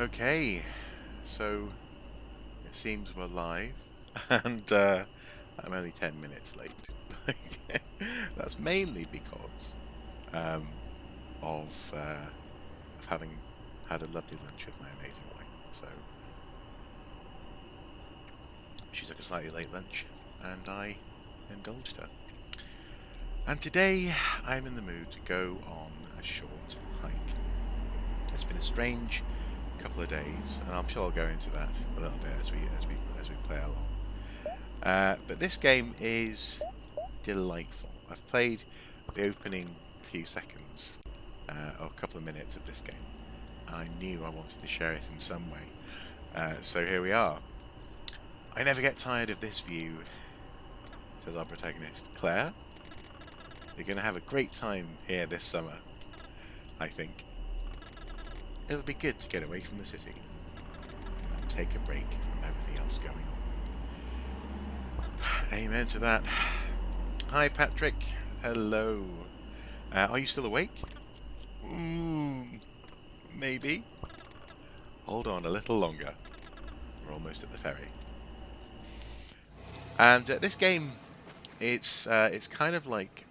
Okay, so it seems we're live, and I'm only 10 minutes late. That's mainly because um, of having had a lovely lunch with my amazing wife. So she took a slightly late lunch, and I indulged her. And today I'm in the mood to go on a short hike. It's been a strange couple of days, and I'm sure I'll go into that a little bit as we play along. But this game is delightful. I've played the opening few seconds, or a couple of minutes of this game, and I knew I wanted to share it in some way. So here we are. I never get tired of this view, says our protagonist. Claire, you're going to have a great time here this summer, I think. It'll be good to get away from the city and take a break from everything else going on. Amen to that. Hi, Patrick. Hello. Are you still awake? Maybe. Hold on a little longer. We're almost at the ferry. And this game, it's kind of like,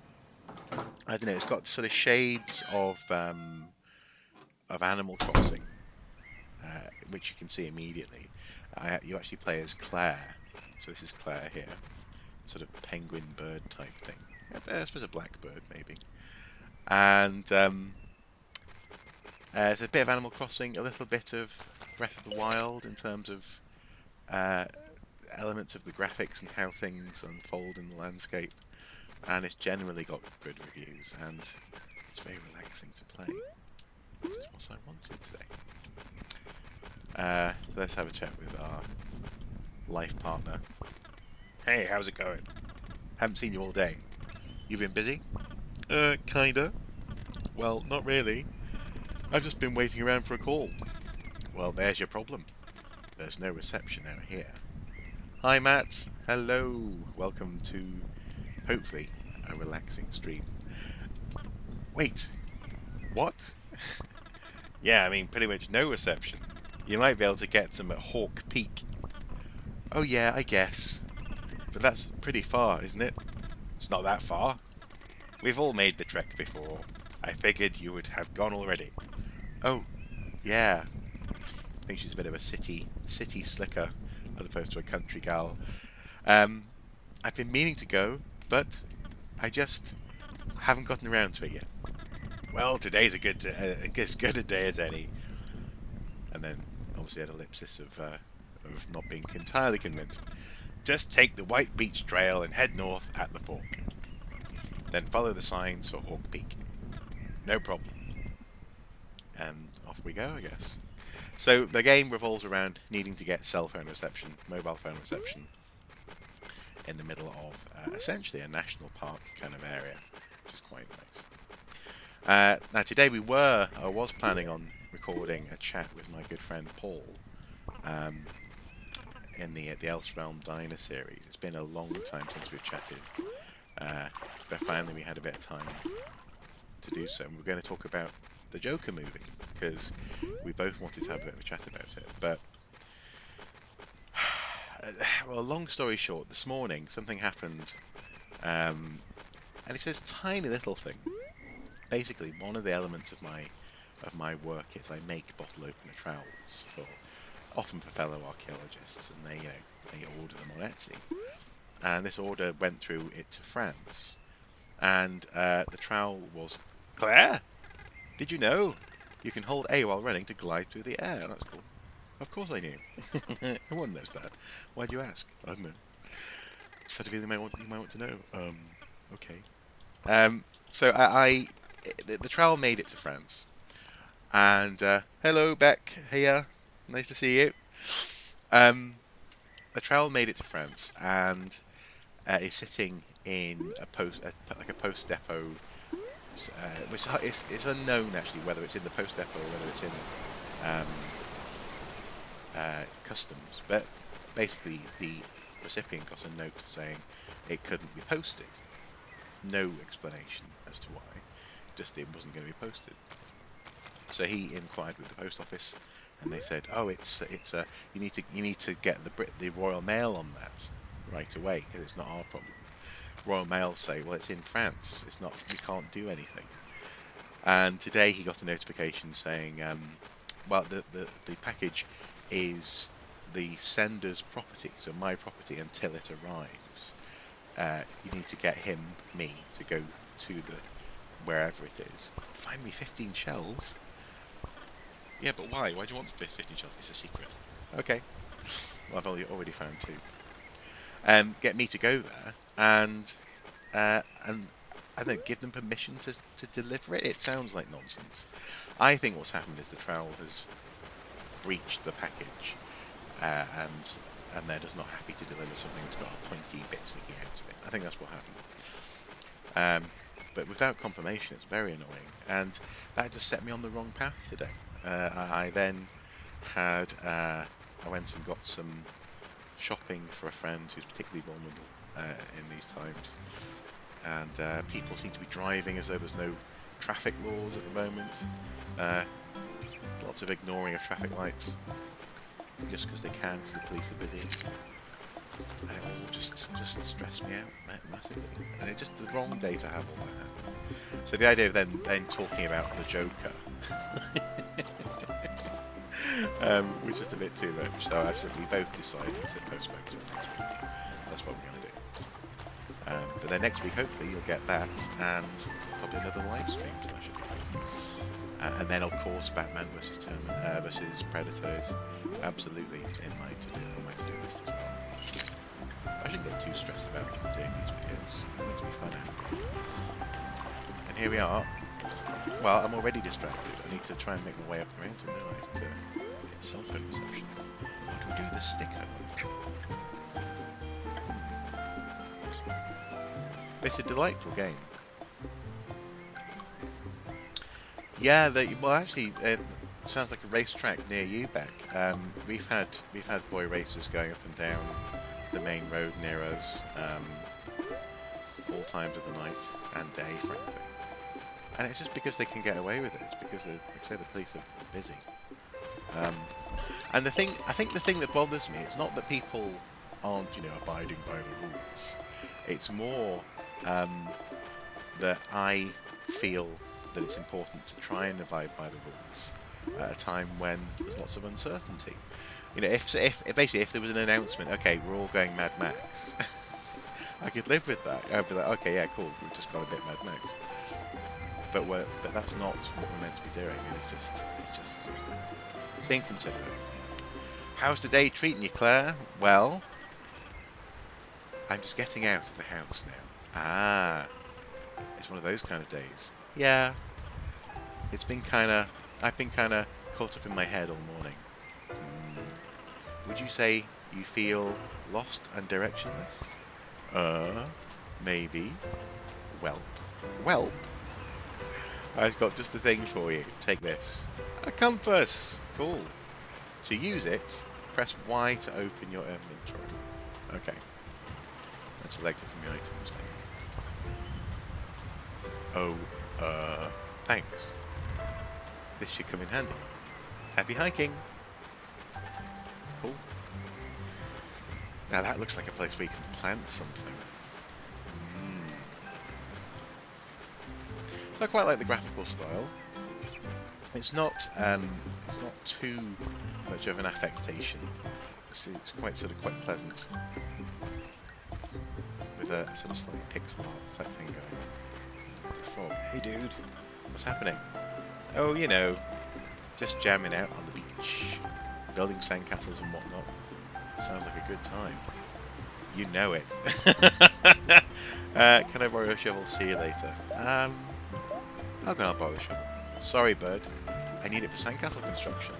I don't know. It's got sort of shades of Animal Crossing, which you can see immediately. You actually play as Claire. So this is Claire here, sort of penguin bird type thing. I suppose a blackbird maybe. And there's a bit of Animal Crossing, a little bit of Breath of the Wild in terms of uh, elements of the graphics and how things unfold in the landscape. And it's generally got good reviews, and it's very relaxing to play. This is what I wanted today. So let's have a chat with our life partner. Hey, how's it going? Haven't seen you all day. You been busy? Kinda. Well, not really. I've just been waiting around for a call. Well, there's your problem. There's no reception out here. Hi, Matt. Hello. Welcome to, hopefully, a relaxing stream. Wait. What? Yeah, I mean, pretty much no reception. You might be able to get some at Hawk Peak. Oh yeah, I guess. But that's pretty far, isn't it? It's not that far. We've all made the trek before. I figured you would have gone already. Oh, yeah. I think she's a bit of a city slicker as opposed to a country gal. I've been meaning to go, but I just haven't gotten around to it yet. Well, today's as good a day as any. And then obviously an ellipsis of not being entirely convinced. Just take the White Beach Trail and head north at the fork. Then follow the signs for Hawk Peak. No problem. And off we go, I guess. So the game revolves around needing to get cell phone reception, mobile phone reception, in the middle of essentially a national park kind of area, which is quite nice. Now today I was planning on recording a chat with my good friend Paul in the Elfsrealm Diner series. It's been a long time since we've chatted, but finally we had a bit of time to do so. And we're going to talk about the Joker movie because we both wanted to have a bit of a chat about it. But well, long story short, this morning something happened, and it's this tiny little thing. Basically, one of the elements of my work is I make bottle opener trowels often for fellow archaeologists, and they order them on Etsy. And this order went through it to France, and the trowel was Claire. Did you know you can hold A while running to glide through the air? That's cool. Of course I knew. Everyone knows that. Why do you ask? I don't know. Just had a feeling you might want to know. Okay. So the trowel made it to France, and hello Beck here. Nice to see you. The trowel made it to France and is sitting in like a post depot. Which it's unknown actually whether it's in the post depot or whether it's in um, customs. But basically, the recipient got a note saying it couldn't be posted. No explanation as to why. Just it wasn't going to be posted. So he inquired with the post office, And they said, oh, it's a you need to get the Royal Mail on that right away because it's not our problem. Royal Mail say, well, it's in France. It's not. We can't do anything. And today he got a notification saying, well, the package is the sender's property, so my property until it arrives. You need to get me, to go to the wherever it is. Find me 15 shells. Yeah, but why? Why do you want 15 shells? It's a secret. Okay. Well, I've already found 2. Get me to go there and I don't know, give them permission to deliver it. It sounds like nonsense. I think what's happened is the trowel has breached the package, and they're just not happy to deliver something that's got a pointy bit sticking out of it. I think that's what happened. But without confirmation, it's very annoying, and that just set me on the wrong path today. I then had I went and got some shopping for a friend who's particularly vulnerable in these times, and people seem to be driving as though there's no traffic laws at the moment. Lots of ignoring of traffic lights just because they can, because the police are busy, and it all just stressed me out massively. And it's just the wrong day to have all that happen. So the idea of then talking about the Joker was just a bit too much. So I said we both decided to postpone till next week. That's what we're going to do. But then next week, hopefully, you'll get that and probably another live stream. So that should be good. And then, of course, Batman versus Predator is absolutely in my to-do list as well. I shouldn't get too stressed about doing these videos. They're meant to be fun after all. And here we are. Well, I'm already distracted. I need to try and make my way up the mountain, don't I, to get cell phone reception. What do we do with the sticker? It's a delightful game. Yeah, well, actually, it sounds like a racetrack near you, Beck. We've had boy racers going up and down the main road near us, all times of the night and day, frankly. And it's just because they can get away with it. It's because, like I say, the police are busy. And I think the thing that bothers me is not that people aren't, abiding by the rules. It's more that I feel that it's important to try and abide by the rules at a time when there's lots of uncertainty. If there was an announcement, okay, we're all going Mad Max, I could live with that. I'd be like, okay, yeah, cool, we've just got a bit Mad Max. But that's not what we're meant to be doing. It's just being considerate. How's the day treating you, Claire? Well, I'm just getting out of the house now. Ah, it's one of those kind of days. Yeah, I've been kind of caught up in my head all morning. Would you say you feel lost and directionless? Maybe. Well, I've got just the thing for you. Take this. A compass. Cool. To use it, press Y to open your inventory. Okay. And select it from the items menu. Oh, thanks. This should come in handy. Happy hiking! Cool. Now that looks like a place where you can plant something. So I quite like the graphical style. It's not too much of an affectation. It's quite pleasant. With a sort of slightly pixel art type thing going on. Frog. Hey dude, what's happening? Oh, just jamming out on the beach, building sandcastles and whatnot. Sounds like a good time. You know it. Can I borrow a shovel? See you later. I'll borrow the shovel. Sorry, bud. I need it for sandcastle construction.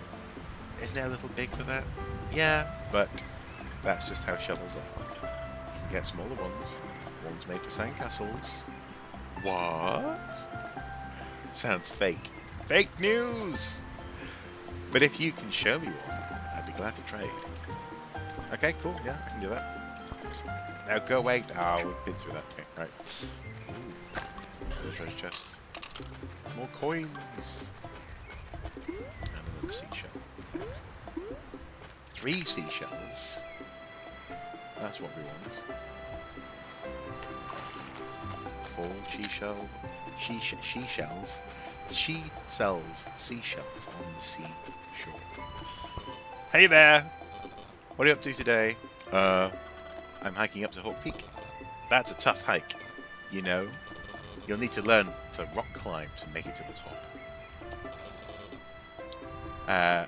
Isn't it a little big for that? Yeah, but that's just how shovels are. You can get smaller ones. Ones made for sandcastles. What? Sounds fake. Fake news! But if you can show me one, I'd be glad to trade. Okay, cool. Yeah, I can do that. Now go away. Oh, we've been through that. Okay, right. Ooh, treasure chest. More coins. And another seashell. 3 seashells. That's what we want. 4 seashells. She sells seashells on the seashore. Hey there! What are you up to today? I'm hiking up to Hawk Peak. That's a tough hike. You know, you'll need to learn to rock climb to make it to the top.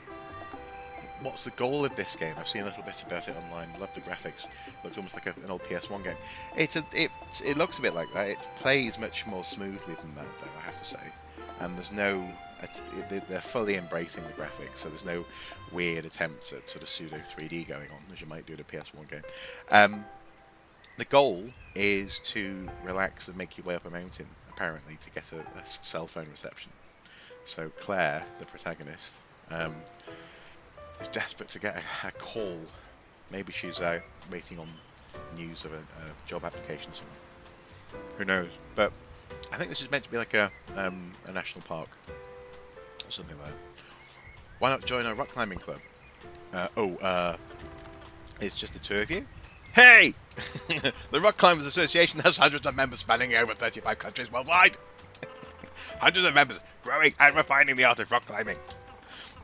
What's the goal of this game? I've seen a little bit about it online. Love the graphics. Looks almost like an old PS1 game. It looks a bit like that. It plays much more smoothly than that, though, I have to say. And there's no... They're fully embracing the graphics, so there's no weird attempts at sort of pseudo 3D going on, as you might do in a PS1 game. The goal is to relax and make your way up a mountain, apparently, to get a cell phone reception. So Claire, the protagonist, is desperate to get a call. Maybe she's waiting on news of a job application somewhere. Who knows? But I think this is meant to be like a national park or something like that. Why not join a rock climbing club? It's just the 2 of you? Hey! The Rock Climbers Association has hundreds of members spanning over 35 countries worldwide. Hundreds of members growing and refining the art of rock climbing,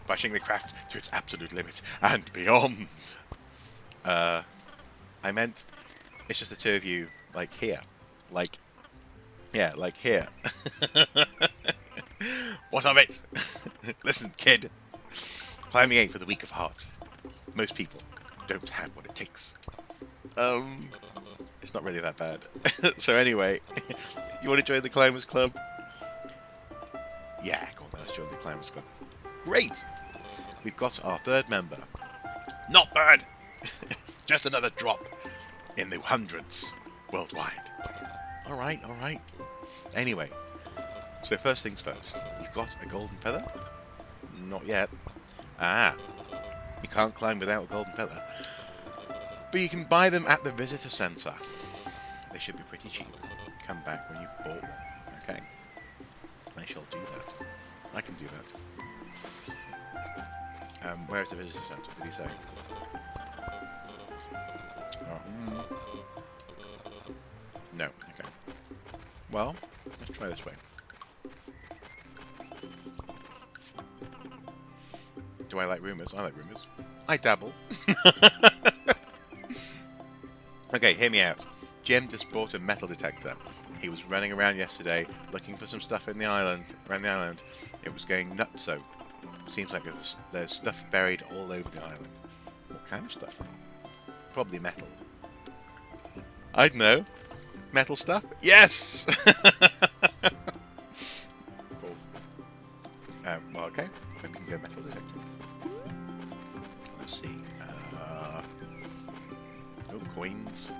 pushing the craft to its absolute limits and beyond. I meant, it's just the 2 of you, like here. Like here. What of it? Listen, kid. Climbing ain't for the weak of heart. Most people don't have what it takes. It's not really that bad. So anyway, you want to join the Climbers Club? Yeah, go on, let's join the Climbers Club. Great! We've got our 3rd member. Not bad! Just another drop in the hundreds worldwide. Alright. Anyway, so first things first. You've got a golden feather? Not yet. You can't climb without a golden feather. But you can buy them at the visitor centre. They should be pretty cheap. Come back when you've bought one. Okay? I shall do that. I can do that. Where's the visitor centre? Did he say? Oh, No. Okay. Well, let's try this way. Do I like rumours? I like rumours. I dabble. Okay, hear me out. Jim just bought a metal detector. He was running around yesterday looking for some stuff in the island, around the island. It was going nutso. Seems like there's stuff buried all over the island. What kind of stuff? Probably metal. I don't know. Metal stuff? Yes! Cool. Well, okay. Maybe we can go metal detector. Let's see. Coins.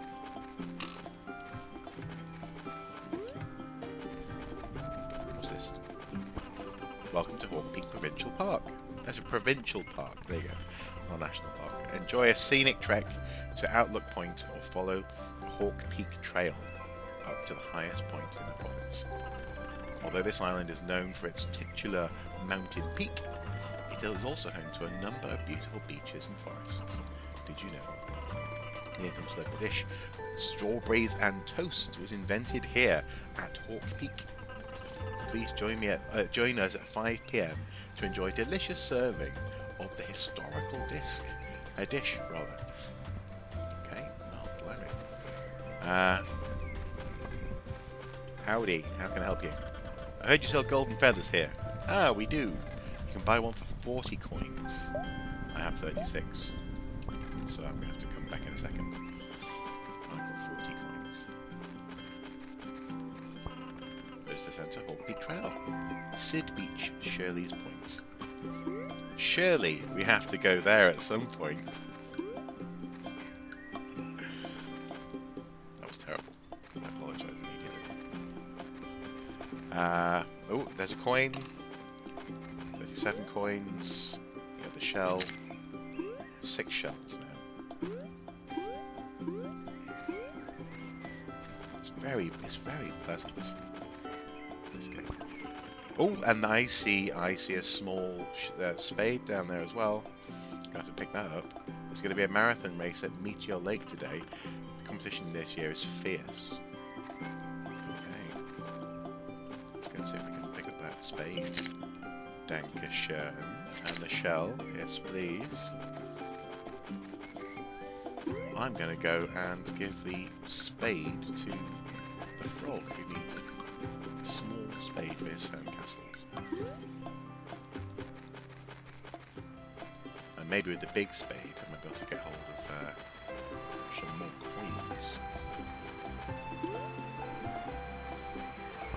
What's this? Welcome to Hawk Peak Provincial Park. That's a provincial park. There you go. Not a national park. Enjoy a scenic trek to Outlook Point or follow the Hawk Peak Trail up to the highest point in the province. Although this island is known for its titular mountain peak, it is also home to a number of beautiful beaches and forests. Did you know? The infamous local dish, strawberries and toast, was invented here at Hawk Peak. Please join us at 5 PM to enjoy a delicious serving of the historical dish. Okay, well, blimey. Howdy, how can I help you? I heard you sell golden feathers here. Ah, we do. You can buy one for 40 coins. I have 36. So I'm going to have to come back in a second. I've got 40 coins. There's the centre, Hawk Peak Trail. Sid Beach, Shirley's Point. Surely we have to go there at some point. That was terrible. I apologise immediately. Oh, there's a coin. 37 coins. You have the shell. 6 shells now. It's very pleasant, this game. Oh, and I see a small spade down there as well. I have to pick that up. There's going to be a marathon race at Meteor Lake today. The competition this year is fierce. Okay. Let's go and see if we can pick up that spade. Dankeschön. And the shell. Yes, please. I'm going to go and give the spade to the frog who needs a small spade for his sandcastles. And maybe with the big spade I might be able to get hold of some more coins.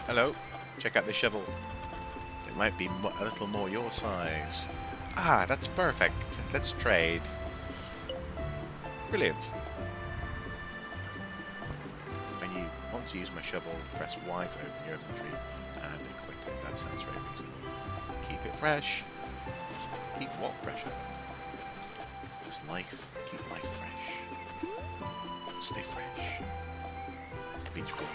Hello, check out the shovel. It might be a little more your size. Ah, that's perfect. Let's trade. Brilliant. And you, once you use my shovel, press Y to open your inventory and equip it. That sounds very reasonable. Keep it fresh. Keep what pressure? Just life. Keep life fresh. Stay fresh. It's the beach ball.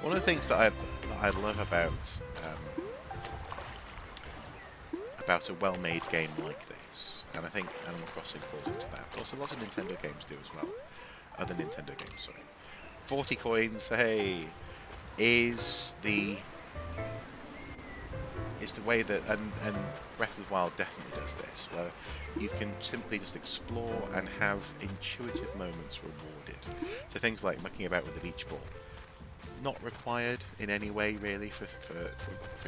One of the things that I love about a well-made game like this, and I think Animal Crossing falls into that, but also lots of Nintendo games do as well. Other Nintendo games, sorry. 40 coins, hey, is the way that, and Breath of the Wild definitely does this, where you can simply just explore and have intuitive moments rewarded. So things like mucking about with the beach ball, not required in any way really for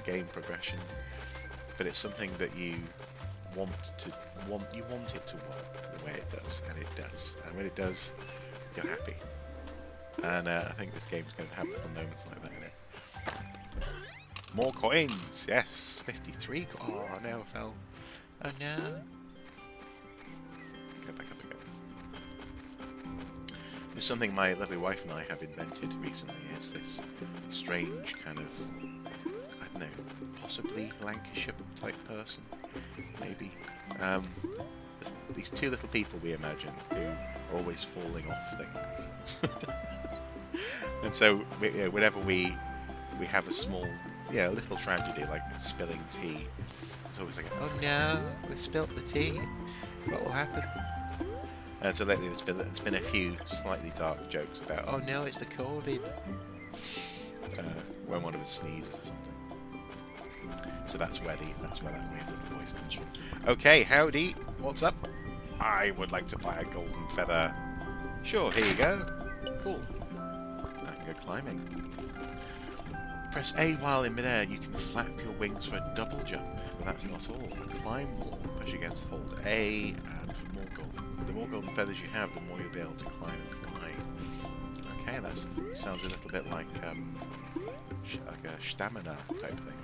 game progression, but it's something that you want it to work the way it does, and it does. And when it does, you're happy. And I think this game's going to have little moments like that in it. More coins, yes, 53. Oh no, I fell. Oh no. Go back up again. There's something my lovely wife and I have invented recently. Is this strange kind of, I don't know, possibly Lancashire type person, maybe. These two little people we imagine who are always falling off things. And so whenever we have a small, little tragedy like spilling tea, it's always like, oh no, we spilt the tea. What will happen? And so lately there's been a few slightly dark jokes about, oh no, it's the COVID. When one of us sneezes or something. So that's where that weird little voice comes from. Okay, howdy, what's up? I would like to buy a golden feather. Sure, here you go. Cool. I can go climbing. Press A while in midair. You can flap your wings for a double jump. But that's not all. A climb wall. Push against hold A and for more golden. The more golden feathers you have, the more you'll be able to climb and fly. Okay, that sounds a little bit like a stamina type thing.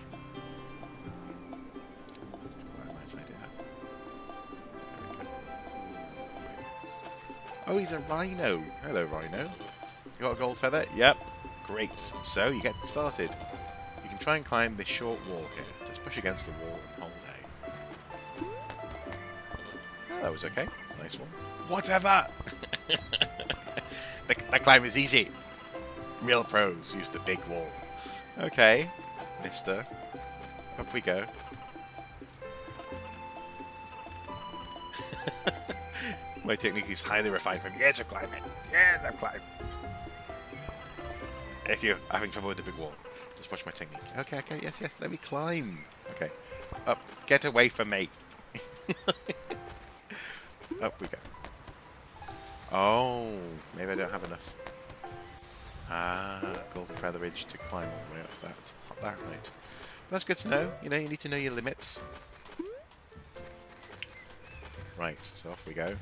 Quite a nice idea. Oh, he's a rhino. Hello, rhino. You got a gold feather? Yep. Great. So, you get started. You can try and climb this short wall here. Just push against the wall and hold A. Oh, that was okay. Nice one. Whatever! The climb is easy. Real pros use the big wall. Okay, mister. Up we go. My technique is highly refined from years of climbing. Years of climbing. If you're having trouble with the big wall, just watch my technique. Okay, yes, let me climb. Okay, up, get away from me. Up we go. Oh, maybe I don't have enough. Golden featherage to climb all the way up that height. That's good to know. You need to know your limits. Right, so off we go.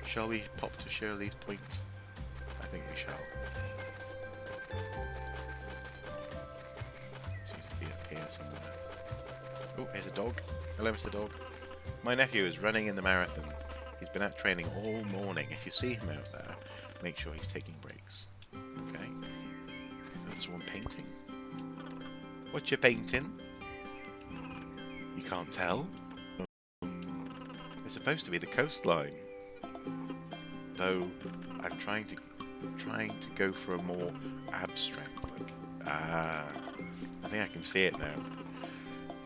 Shall we pop to Shirley's point? I think we shall. Seems to be up here somewhere. Oh, here's a dog. Hello, Mr. Dog. My nephew is running in the marathon. He's been out training all morning. If you see him out there, make sure he's taking breaks. Okay. There's one painting. What you painting? You can't tell? It's supposed to be the coastline. Though I'm trying to trying to go for a more abstract look. Ah, I think I can see it now.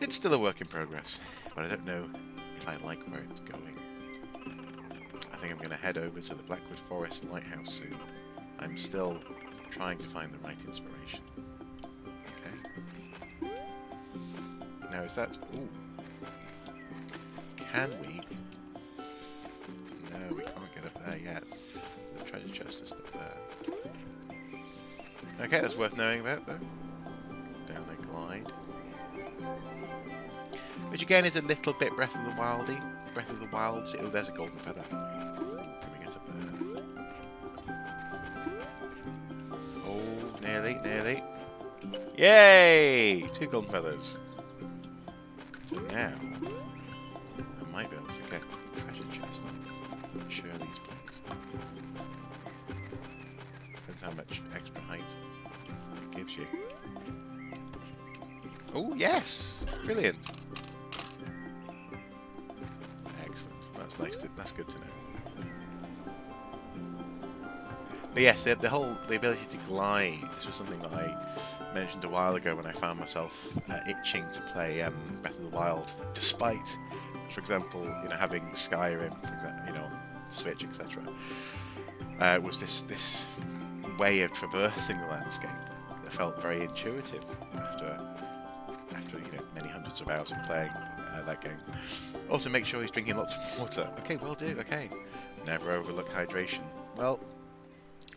It's still a work in progress, but I don't know if I like where it's going. I think I'm going to head over to the Blackwood Forest Lighthouse soon. I'm still trying to find the right inspiration. Okay. Now is that... Ooh. Can we... No, we can't get up there yet. The treasure chest is up there. Okay, that's worth knowing about though. Down a glide. Which again is a little bit Breath of the Wildy. Breath of the Wild. Oh, there's a golden feather. Can we get up there? Oh, nearly, nearly. Yay! 2 golden feathers. So now, I might be able to get the treasure chest on Shirley's place. Depends how much extra height it gives you. Oh, yes! Brilliant! Excellent. That's nice. That's good to know. But yes, the ability to glide. This was something that I mentioned a while ago when I found myself itching to play Breath of the Wild, despite, for example, having Skyrim, for example, Switch, etc. Was this way of traversing the landscape that felt very intuitive after many hundreds of hours of playing that game. Also, make sure he's drinking lots of water. Okay, will do. Okay, never overlook hydration. Well,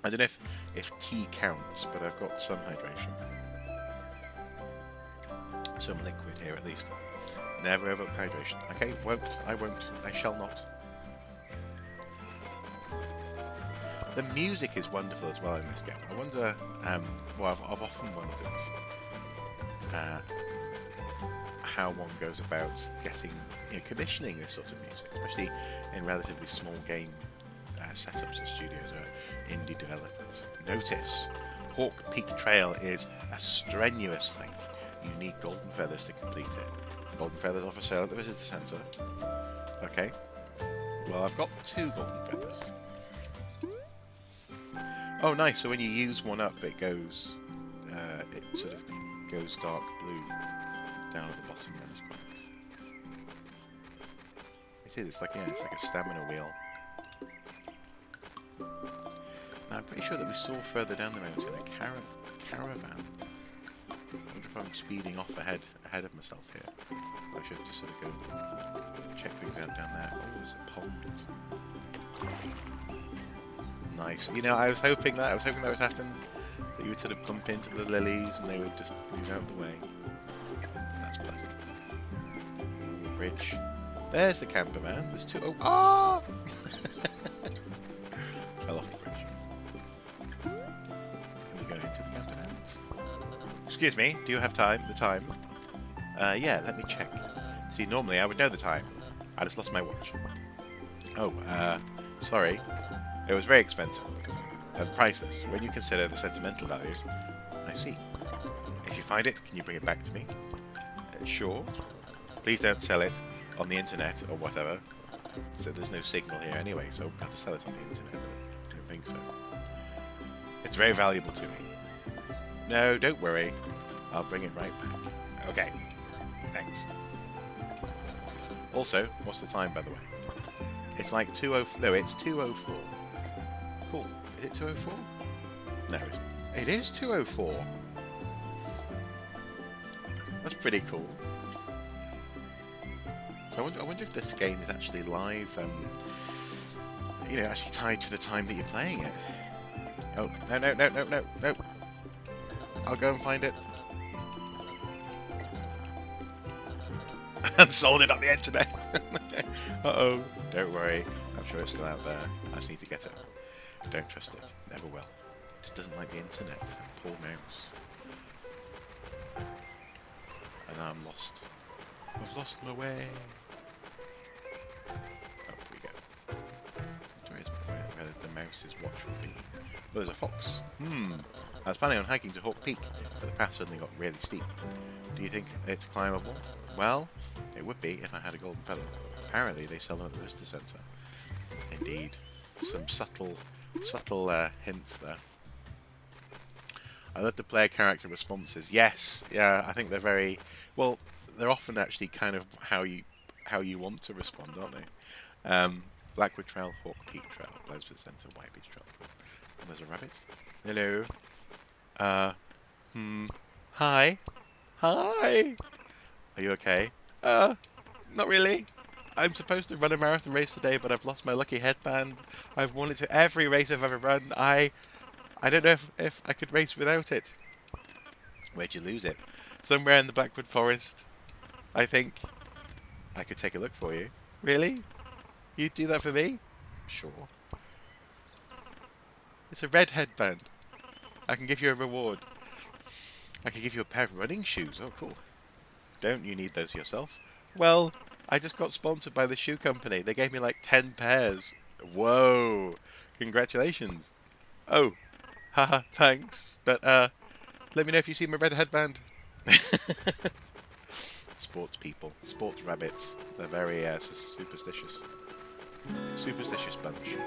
I don't know if tea counts, but I've got some hydration. Some liquid here at least. Never overlook hydration. Okay, I won't. I shall not. The music is wonderful as well in this game. I wonder, well, I've often wondered how one goes about getting, commissioning this sort of music, especially in relatively small game setups and studios or indie developers. Notice, Hawk Peak Trail is a strenuous hike. You need golden feathers to complete it. Golden feathers off for sale at the visitor centre. Okay. Well, I've got 2 golden feathers. Oh, nice. So when you use one up, it goes, it sort of goes dark blue down at the bottom of this point. It is. It's like a stamina wheel. Now, I'm pretty sure that we saw further down the mountain a caravan. I wonder if I'm speeding off ahead of myself here. I should just sort of go check things out down there. Oh, there's a pond. Nice. I was hoping that would happen. That you would sort of bump into the lilies and they would just move out of the way. That's pleasant. Ooh, bridge. There's the camper man. There's 2. Oh, ah! Fell off the bridge. Can we go into the camper man? Excuse me. Do you have time? The time? Yeah. Let me check. See, normally I would know the time. I just lost my watch. Oh, sorry. It was very expensive and priceless when you consider the sentimental value. I see. If you find it, can you bring it back to me? Sure. Please don't sell it on the internet or whatever. So there's no signal here anyway, so we'll have to sell it on the internet. I don't think so. It's very valuable to me. No, don't worry. I'll bring it right back. Okay. Thanks. Also, what's the time, by the way? It's like 2:04. No, it's 2:04. Cool. Is it 2:04? No, it is 2:04. That's pretty cool. So I wonder if this game is actually live, actually tied to the time that you're playing it. Oh, no. I'll go and find it. And sold it on the internet. Uh-oh. Don't worry. I'm sure it's still out there. I just need to get it. Don't trust it. Never will. It just doesn't like the internet. That poor mouse. And now I'm lost. I've lost my way. Oh, here we go. Where the mouse's watch will be. Well, there's a fox. I was planning on hiking to Hawk Peak, but the path suddenly got really steep. Do you think it's climbable? Well, it would be if I had a golden feather. Apparently they sell them at the visitor centre. Indeed. Some subtle Subtle hints there. I love the player character responses. Yes, yeah, I think they're very well. They're often actually kind of how you want to respond, aren't they? Blackwood Trail, Hawk Peak Trail, Bledford Centre, White Beach Trail. Oh, there's a rabbit. Hello. Hi. Hi. Are you okay? Not really. I'm supposed to run a marathon race today, but I've lost my lucky headband. I've won it to every race I've ever run. I don't know if I could race without it. Where'd you lose it? Somewhere in the Blackwood Forest. I think I could take a look for you. Really? You'd do that for me? Sure. It's a red headband. I can give you a reward. I can give you a pair of running shoes. Oh, cool. Don't you need those yourself? Well, I just got sponsored by the shoe company. They gave me like 10 pairs. Whoa. Congratulations. Oh. Haha, thanks. But, let me know if you see my red headband. Sports people. Sports rabbits. They're very, superstitious. Superstitious bunch.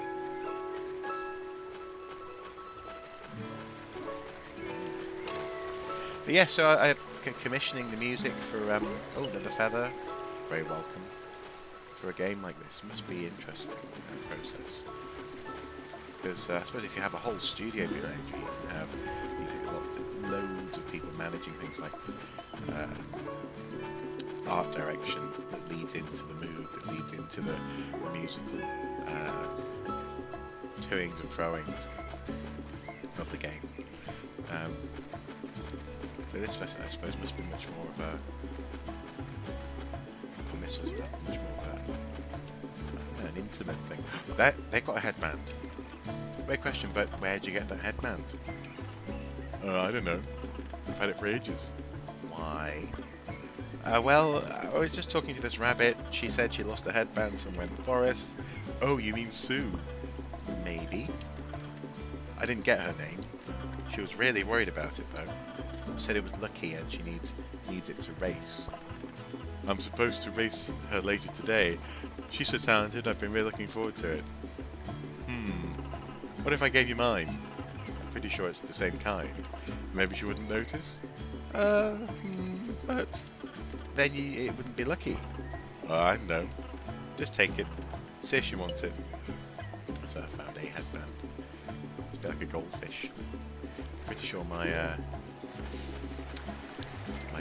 But yeah, so I'm commissioning the music for, oh, another feather. Very welcome. For a game like this. Must be interesting process. Because I suppose if you have a whole studio behind you, you've got loads of people managing things like art direction that leads into the mood, that leads into the musical toings and froings of the game. But this, I suppose, must be much more of a... From this was much more of an intimate thing. They've got a headband. Great question, but where'd you get that headband? I don't know. I've had it for ages. Why? Well, I was just talking to this rabbit. She said she lost a headband somewhere in the forest. Oh, you mean Sue? Maybe. I didn't get her name. She was really worried about it, though. Said it was lucky and she needs it to race. I'm supposed to race her later today. She's so talented, I've been really looking forward to it. What if I gave you mine? I'm pretty sure it's the same kind. Maybe she wouldn't notice? But then it wouldn't be lucky. I don't know. Just take it. See if she wants it. So I found a headband. It's a bit like a goldfish. Pretty sure my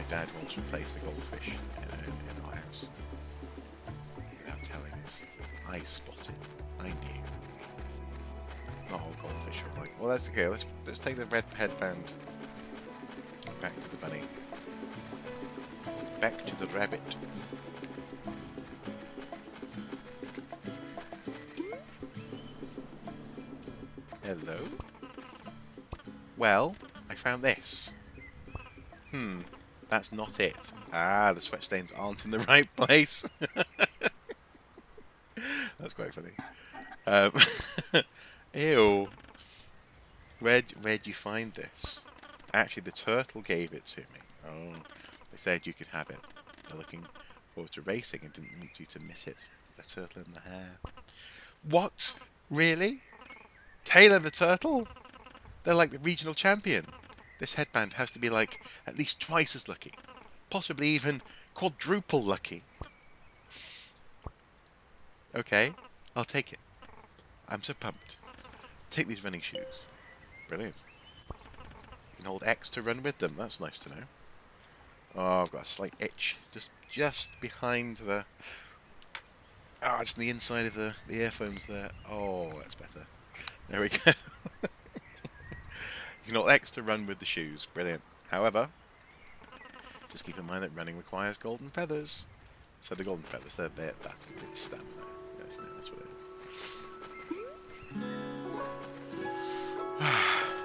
dad wants to replace the goldfish in our house. Without telling us. I spotted. I knew. Not all goldfish are like. Well, that's okay. Let's take the red headband back to the bunny. Back to the rabbit. Hello. Well, I found this. That's not it. Ah, the sweat stains aren't in the right place. That's quite funny. Ew. Where'd you find this? Actually, the turtle gave it to me. Oh, they said you could have it. They're looking forward to racing and didn't want you to miss it. The turtle in the hair. What? Really? Taylor the turtle? They're like the regional champion. This headband has to be like at least twice as lucky. Possibly even quadruple lucky. Okay, I'll take it. I'm so pumped. Take these running shoes. Brilliant. You can hold X to run with them. That's nice to know. Oh, I've got a slight itch. Just behind the... just the inside of the earphones there. Oh, that's better. There we go. You can hold X to run with the shoes. Brilliant. However, just keep in mind that running requires golden feathers. So the golden feathers, that's it's stamina. Yes, no, that's what it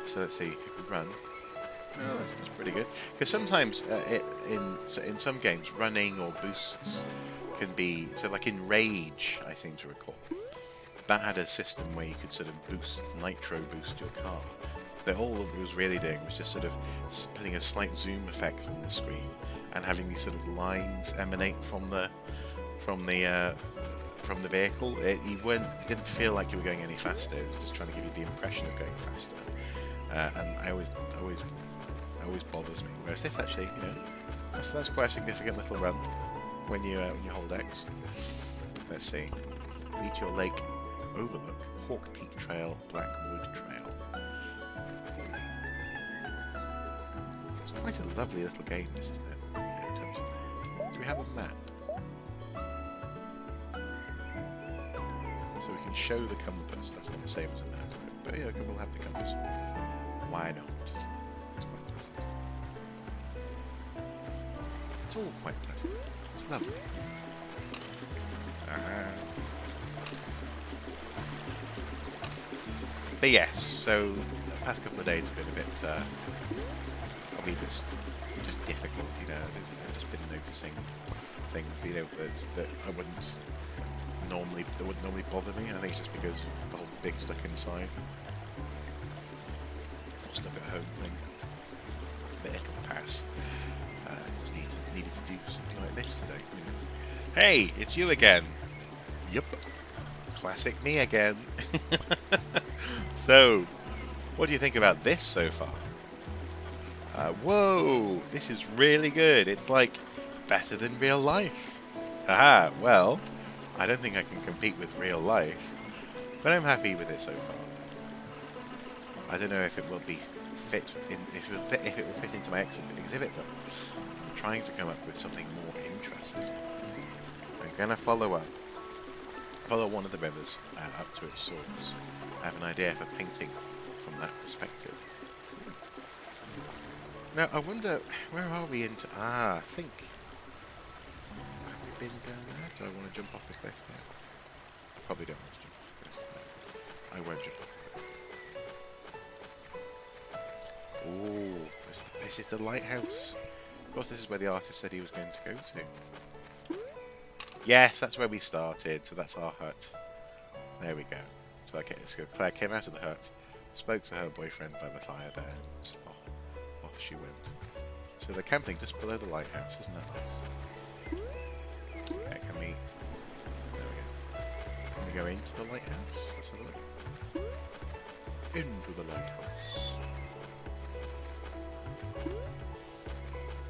is. So let's see if you can run. Oh, that's pretty good. Because sometimes in some games, running or boosts can be... So like in Rage, I seem to recall, that had a system where you could sort of nitro boost your car. But all it was really doing was just sort of putting a slight zoom effect on the screen and having these sort of lines emanate from the from the vehicle. You didn't feel like you were going any faster. It was just trying to give you the impression of going faster. And I always bothers me. Whereas this actually, you know, that's quite a significant little run when you hold X. Let's see. Meteor Lake Overlook, Hawk Peak Trail, Blackwood Trail. It's quite a lovely little game, this, isn't it? In terms of, do we have a map? So we can show the compass. That's not the same as a map, but yeah, we'll have the compass. Why not? It's quite pleasant. It's all quite pleasant. It's lovely. But yes, so the past couple of days have been a bit, probably just difficult, you know. I've just been noticing things, you know, that wouldn't normally bother me. And I think it's just because of the whole being stuck inside, or stuck at home thing. But it'll pass. Just needed to do something like this today. You know. Hey, it's you again. Yup. Classic me again. So, what do you think about this so far? Whoa, this is really good. It's like better than real life. Aha, well, I don't think I can compete with real life, but I'm happy with it so far. I don't know if it will be if it will fit into my exhibit, but I'm trying to come up with something more interesting. I'm gonna follow one of the rivers up to its source. I have an idea for painting from that perspective. Now, I wonder, where are we into... I think... Have we been down there? Do I want to jump off the cliff there? I probably don't want to jump off the cliff. I won't jump off the cliff. Oh, this is the lighthouse. Of course, this is where the artist said he was going to go to. Yes, that's where we started, so that's our hut. There we go. So Claire came out of the hut, spoke to her boyfriend by the fire there, and off she went. So they're camping just below the lighthouse, isn't that nice? Okay, can we... There we go. Can we go into the lighthouse? Let's have a look. Into the lighthouse.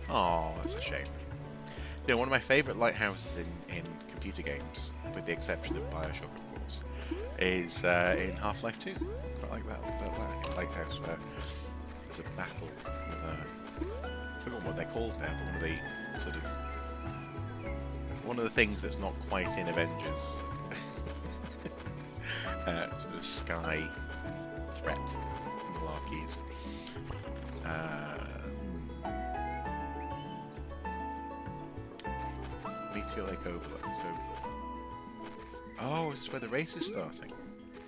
Oh, that's a shame. You know, one of my favourite lighthouses in computer games, with the exception of Bioshock, of course, is in Half-Life 2. Quite like that lighthouse where there's a battle with I forgot what they're called now, but one of the things that's not quite in Avengers. Sort of sky threat malarkeys. Meteor Lake Overlook. So, oh, this is where the race is starting.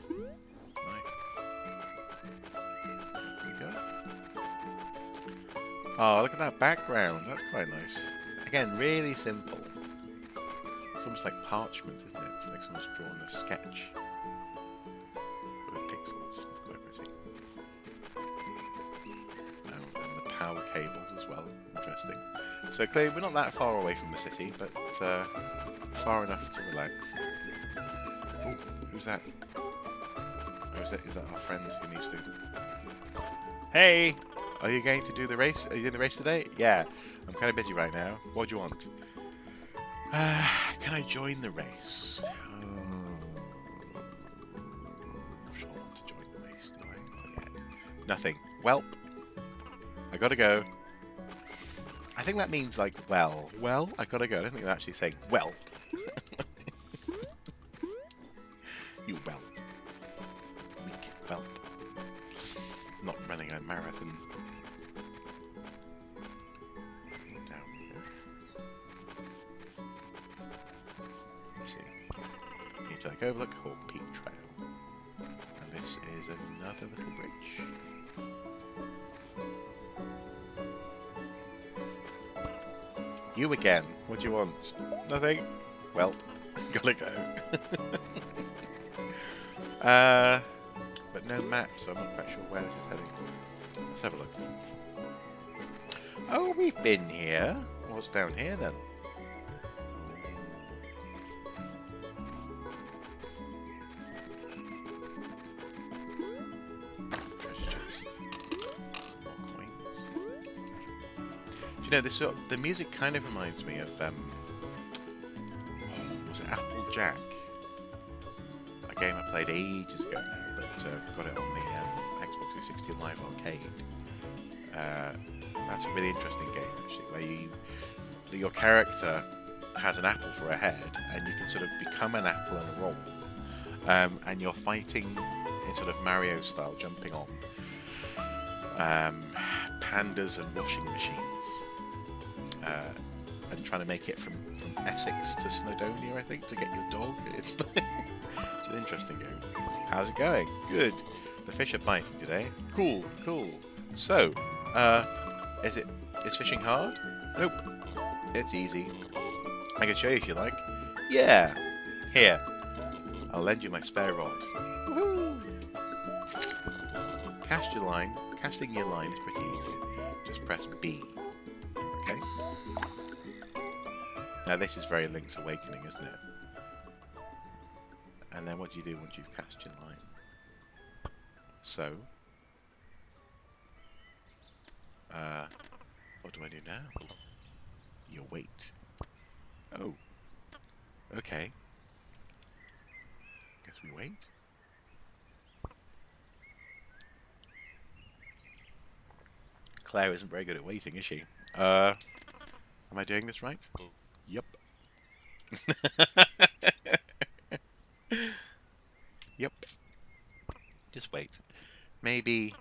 Nice. There we go. Oh, look at that background. That's quite nice. Again, really simple. It's almost like parchment, isn't it? It's like someone's drawn a sketch with pixels. It's quite pretty. And the power cables as well. Interesting. So clearly we're not that far away from the city, but far enough to relax. Oh, who's that? Oh, is that our friend who needs to... Hey! Are you going to do the race? Are you doing the race today? Yeah. I'm kind of busy right now. What do you want? Can I join the race? Oh, I'm sure I want to join the race, do I? Not yet. Nothing. Welp. I gotta go. I think that means like, well, I gotta go. I don't think they're actually saying, well. You whelp. Weak whelp. I'm not running a marathon. Down here. Let's see. Need to like overlook Hawk Peak Trail. And this is another little bridge. You again. What do you want? Nothing? Well, gotta go. But no map, so I'm not quite sure where this is heading to. Let's have a look. Oh, we've been here. What's down here then? You know, the music kind of reminds me of was it Applejack? A game I played ages ago now, but got it on the Xbox 360 Live Arcade. That's a really interesting game actually, where your character has an apple for a head, and you can sort of become an apple in a roll, and you're fighting in sort of Mario style, jumping on pandas and washing machines, and trying to make it from Essex to Snowdonia, I think, to get your dog. It's an interesting game. How's it going? Good. The fish are biting today. Cool, cool. So, is fishing hard? Nope. It's easy. I can show you if you like. Yeah. Here. I'll lend you my spare rod. Woohoo! Casting your line is pretty easy. Just press B. Okay? Now this is very Link's Awakening, isn't it? And then what do you do once you've cast your line? So... what do I do now? You wait. Oh. Okay. Guess we wait. Claire isn't very good at waiting, is she? Am I doing this right? Yep. Yep. Just wait. Maybe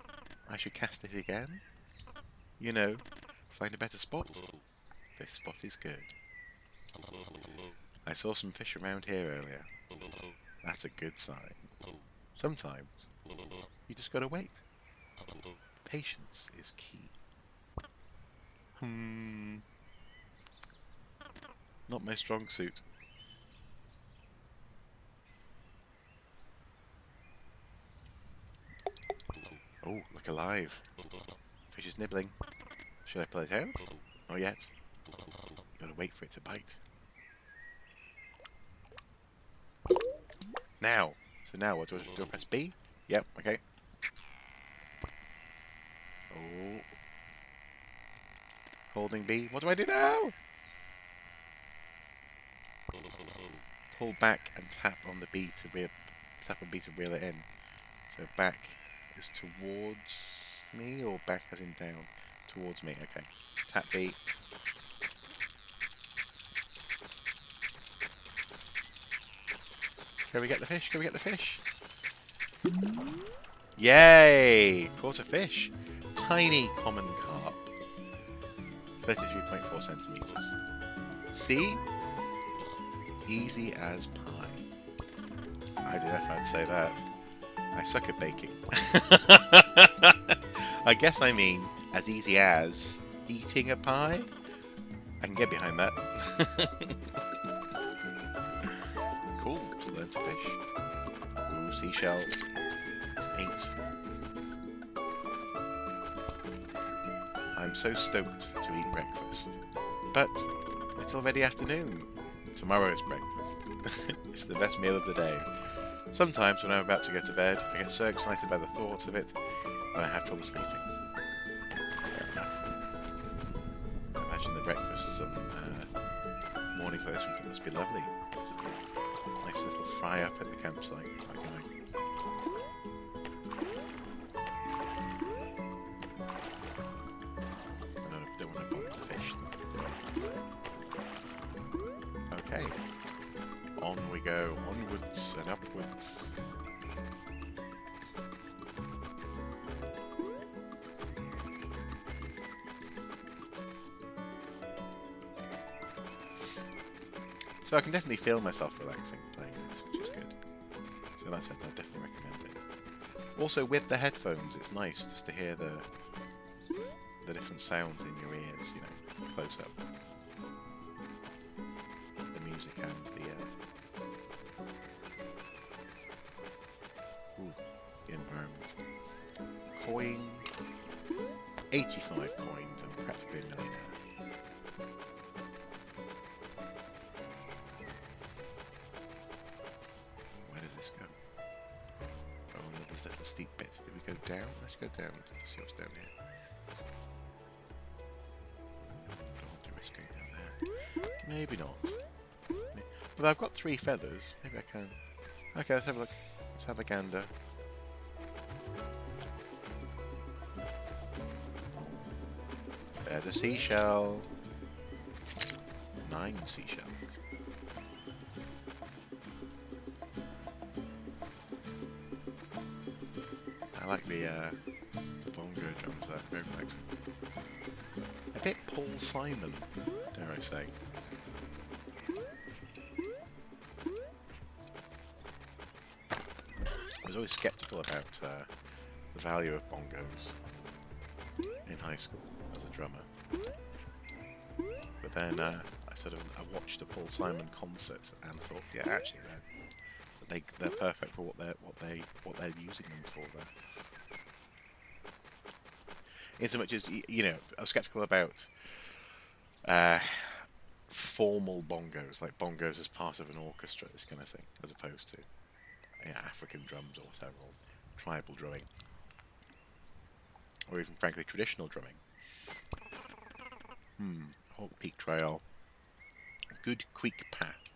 I should cast it again? You know, find a better spot. This spot is good. I saw some fish around here earlier. That's a good sign. Sometimes you just gotta wait. Patience is key. Not my strong suit. Oh, look alive. Fish is nibbling. Should I pull it out? Not yet. Gotta wait for it to bite. Now. So now what do I do? I press B? Yep, okay. Oh. Holding B. What do I do now? Pull back and tap on the B to reel it in. So back is towards me, or back as in down? Towards me, okay. Tap B. Can we get the fish? Can we get the fish? Yay! Caught a fish. Tiny common carp. 33.4 centimeters. See? Easy as pie. I don't know if I'd say that. I suck at baking. I guess I mean as easy as eating a pie. I can get behind that. Cool, to learn to fish. Ooh, seashell. It's 8. I'm so stoked to eat breakfast. But it's already afternoon. Tomorrow is breakfast. It's the best meal of the day. Sometimes when I'm about to go to bed, I get so excited by the thoughts of it, and I have trouble sleeping. Fair enough. Imagine the breakfasts on mornings like this week. It must be lovely. It's a nice little fry up at the campsite. Quite going. I don't want to bother the fish. Okay. On we go, onwards and upwards. So I can definitely feel myself relaxing playing this, which is good. So in that sense, I definitely recommend it. Also, with the headphones, it's nice just to hear the different sounds in your ears, you know, close up. The music and the environment. Coin. 85 coins and practically a millionaire. Where does this go? Oh, look, there's little steep bits. Did we go down? Let's go down to see what's down here. Maybe not. But I've got 3 feathers. Maybe I can. Okay, let's have a look. Let's have a gander. There's a seashell. 9 seashells. I like the bongo drums there. Very relaxing. A bit Paul Simon, dare I say. I was always sceptical about the value of bongos in high school as a drummer. But then I watched a Paul Simon concert and thought, yeah, actually they're perfect for what they're using them for there. In so much as I was skeptical about formal bongos, like bongos as part of an orchestra, this kind of thing, as opposed to African drums or whatever, or tribal drumming, or even frankly traditional drumming. Hawk Peak Trail. Good Creek Path.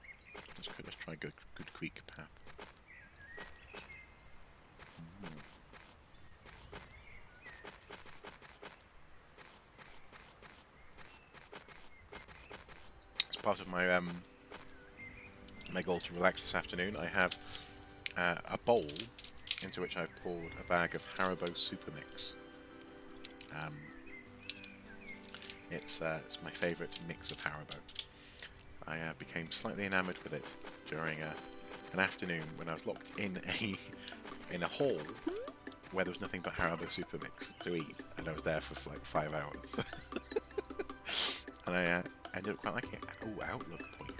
Let's try Good Creek Path. As part of my my goal to relax this afternoon, I have a bowl into which I've poured a bag of Haribo Super Mix. It's my favourite mix of Haribo. I became slightly enamoured with it during an afternoon when I was locked in a hall where there was nothing but Haribo Super Mix to eat, and I was there for like 5 hours. And I ended up quite liking it. Oh, outlook point.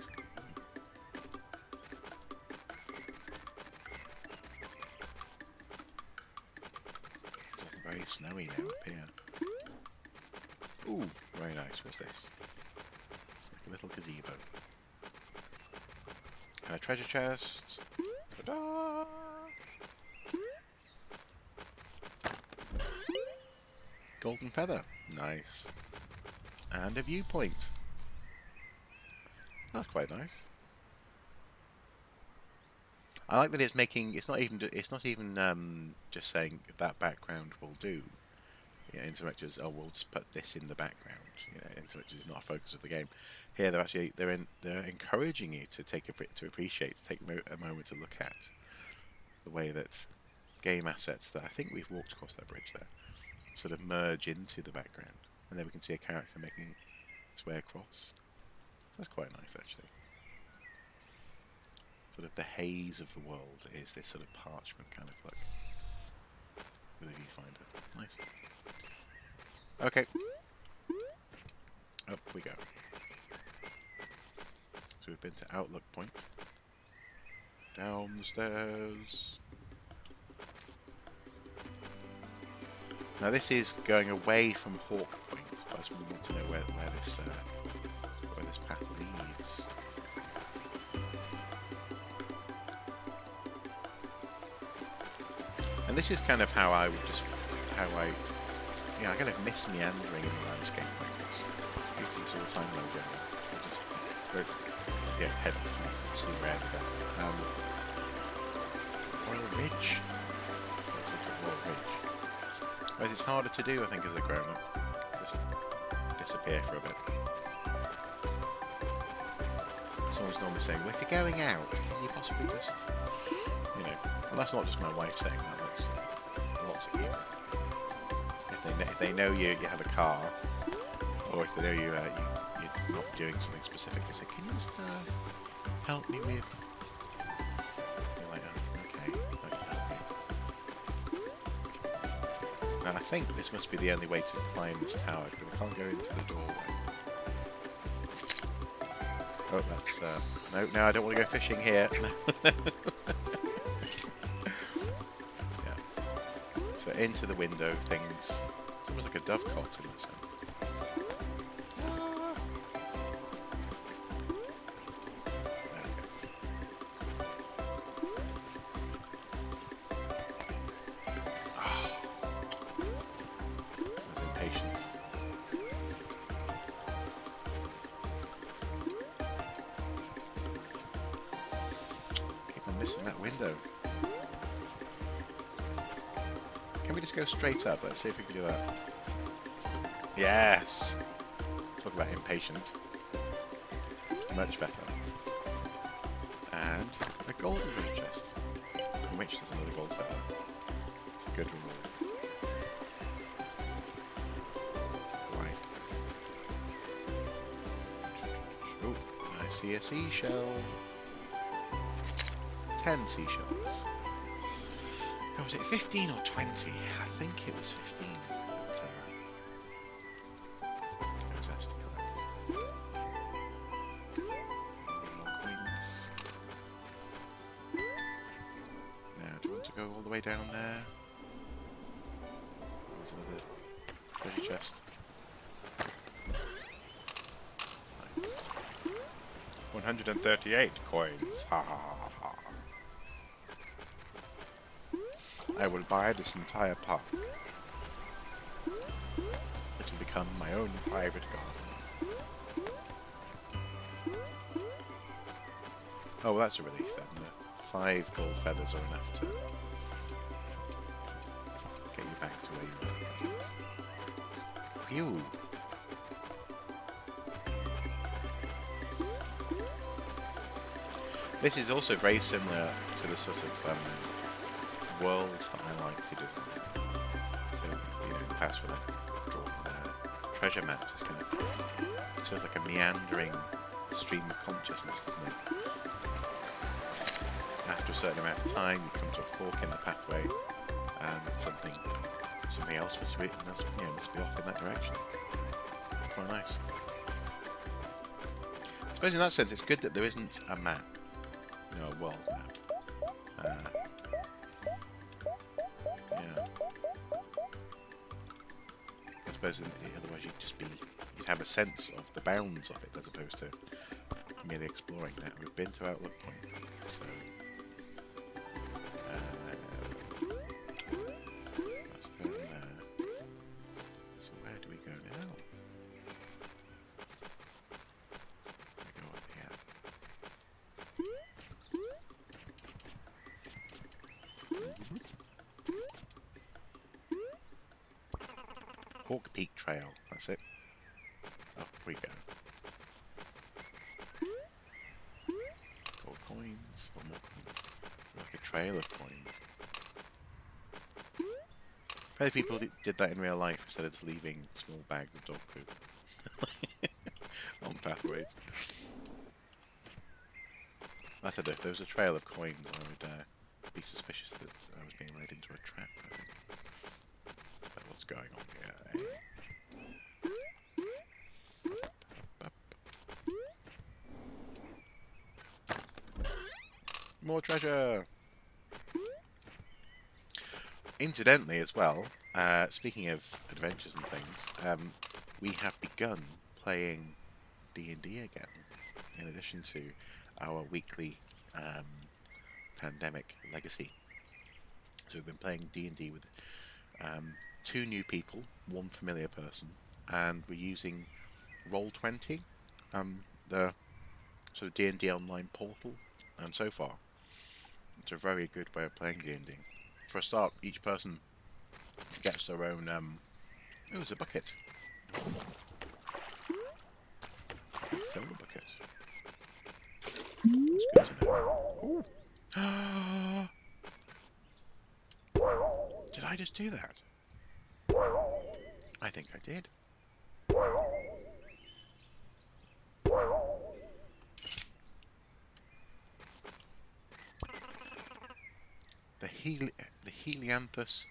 It's all very snowy now up here. Ooh, very nice. What's this? Like a little gazebo. And a treasure chest. Ta-da! Golden feather. Nice. And a viewpoint. That's quite nice. I like that it's making. It's not even just saying that background will do. In so much as we'll just put this in the background. In so much as it's not a focus of the game. Here they're encouraging you to take to a moment to look at the way that game assets that I think we've walked across that bridge there sort of merge into the background, and then we can see a character making its way across. That's quite nice, actually. Sort of the haze of the world is this sort of parchment kind of look with a viewfinder. Nice. Okay. Up we go. So we've been to Outlook Point. Down the stairs. Now this is going away from Hawk Point, but I just really want to know where this path leads. And this is kind of how I kind of miss meandering in the landscape like this. Using this all the time when I'm going. I just head off and see where they go. Royal Ridge. Let's look at Royal Ridge. Whereas it's harder to do, I think, as a grown-up. Just disappear for a bit. Someone's normally saying, well, if you're going out, can you possibly just, well, that's not just my wife saying that, that's lots of people. If they know you have a car, or if they know you're not doing something specific, they say, can you just help me with... You're like, oh, okay, I can help you. And I think this must be the only way to climb this tower, because I can't go into the doorway. Oh, that's... no, I don't want to go fishing here. Yeah. So into the window things. It's almost like a dovecot in that sense. What's in that window? Can we just go straight up? Let's see if we can do that. Yes! Talk about impatient. Much better. And a golden treasure chest. In which there's another gold feather. It's a good reward. Right. Oh, I see a seashell. 10 seashells. Oh, was it 15 or 20? I think it was 15. So, those have to collect. More coins. Now, do you want to go all the way down there? There's another treasure chest. Nice. 138 coins. Ha ha ha ha. I will buy this entire park. It will become my own private garden. Oh, well, that's a relief then. The 5 gold feathers are enough to get you back to where you were. Phew! This is also very similar to the sort of worlds that I like to design. So, you know, in the past when I've drawn treasure maps, it's kind of, it feels like a meandering stream of consciousness, doesn't it? After a certain amount of time, you come to a fork in the pathway, and something else must be, must be off in that direction. Quite nice. I suppose in that sense, it's good that there isn't a map, you know, a world map. Otherwise you'd have a sense of the bounds of it as opposed to merely exploring that. We've been to Outlook Point, so that's down there. So where do we go now? We go up here. Hawk Peak Trail, that's it. Up we go. Gold coins, or more coins. Like a trail of coins. Probably people did that in real life instead of just leaving small bags of dog poop on pathways. I said if there was a trail of coins, I would be suspicious that I was being led into a trap, I think. But what's going on here? More treasure! Incidentally as well, speaking of adventures and things, we have begun playing D&D again, in addition to our weekly pandemic legacy. So we've been playing D&D with 2 new people, 1 familiar person, and we're using Roll20, the sort of D&D online portal, and so far it's a very good way of playing D&D. For a start, each person gets their own, oh, there's a bucket. Fill the bucket. That's good to know. Ooh. Did I just do that? I think I did. The Helianthus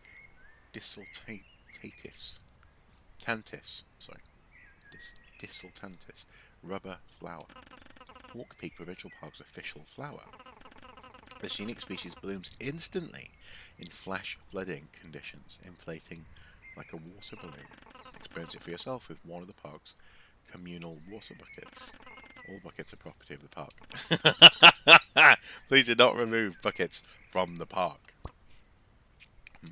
dissultantis rubber flower. Hawk Peak Provincial Park's official flower. This unique species blooms instantly in flash flooding conditions, inflating like a water balloon. Experience it for yourself with one of the park's communal water buckets. All buckets are property of the park. Please do not remove buckets from the park. A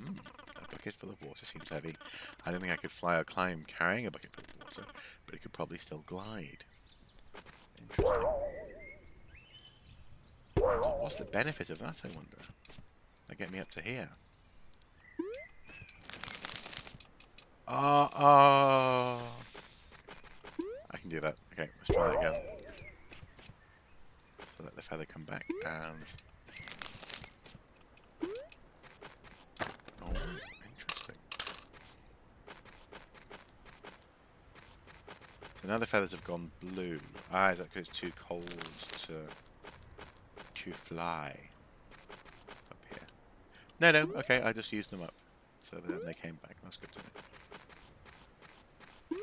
bucket full of water seems heavy. I don't think I could fly or climb carrying a bucket full of water, but it could probably still glide. Interesting. What's the benefit of that, I wonder? They get me up to here. Oh. I can do that. Okay, let's try that again. So let the feather come back and... Oh, interesting. So now the feathers have gone blue. Ah, is that because it's too cold to fly up here? No, no, okay, I just used them up. So then they came back. That's good to know. Ooh,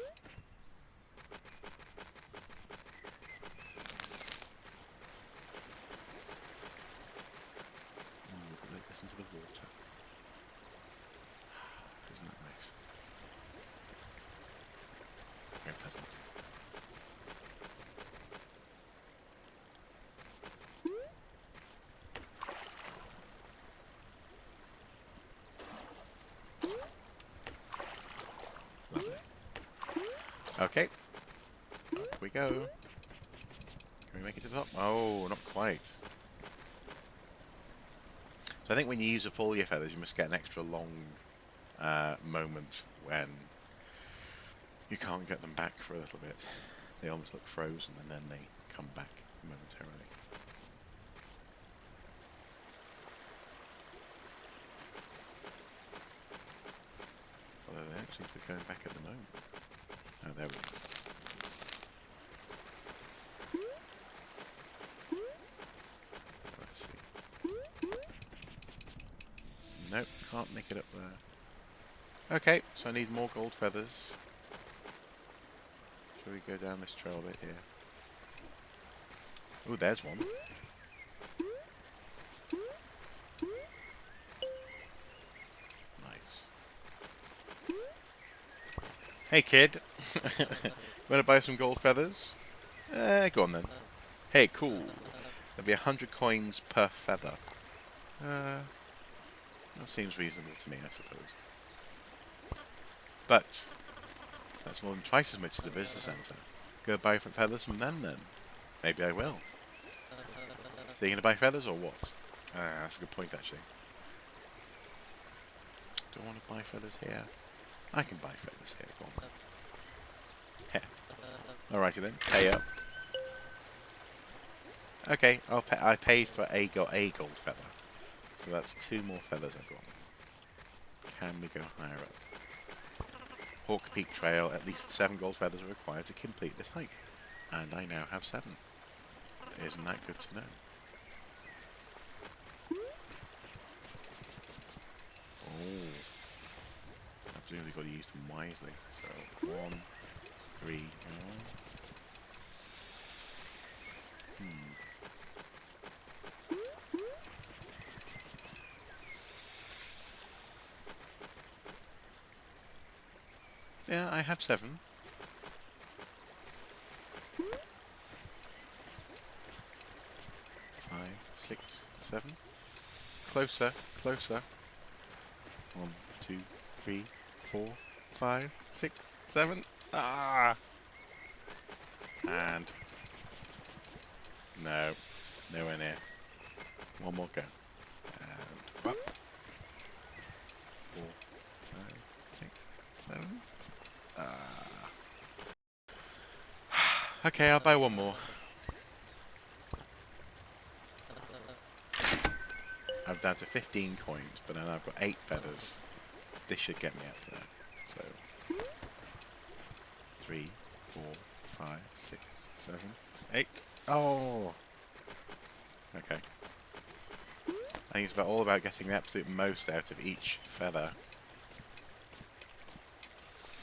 listen to the water. Isn't that nice? Very pleasant. Lovely. Okay. Up we go. Can we make it to the top? Oh, not quite. So I think when you use up all your feathers, you must get an extra long moment when you can't get them back for a little bit. They almost look frozen and then they come back momentarily. Although they actually seem to be going back at the moment. Oh, there we go. Let's see. Nope, can't make it up there. Okay, so I need more gold feathers. Shall we go down this trail a bit here? Oh, there's one. Nice. Hey kid, wanna buy some gold feathers? Go on then. Hey, cool. There'll be 100 coins per feather. That seems reasonable to me, I suppose. But that's more than twice as much as the visitor centre. Go buy feathers from them then. Maybe I will. So you're going to buy feathers or what? That's a good point actually. Do I want to buy feathers here? I can buy feathers here, go on. Heh. Alrighty then, pay up. Okay, I'll pay. I paid for a gold feather. So that's 2 more feathers I've got. Can we go higher up? Hawk Peak Trail, at least 7 gold feathers are required to complete this hike. And I now have 7. Isn't that good to know? Oh. I've really got to use them wisely. So, 1, 3, Yeah, I have 7. Five, 6, 7. Closer, closer. 1, 2, 3, 4, 5, 6, 7. Ah! And no, nowhere near. One more go. And up. 4, 5, 6, 7. Ah. Okay, I'll buy one more. I'm down to 15 coins, but now I've got 8 feathers. This should get me up there. So 3, 4, 5, 6, 7, 8. Oh. Okay. I think it's all about getting the absolute most out of each feather.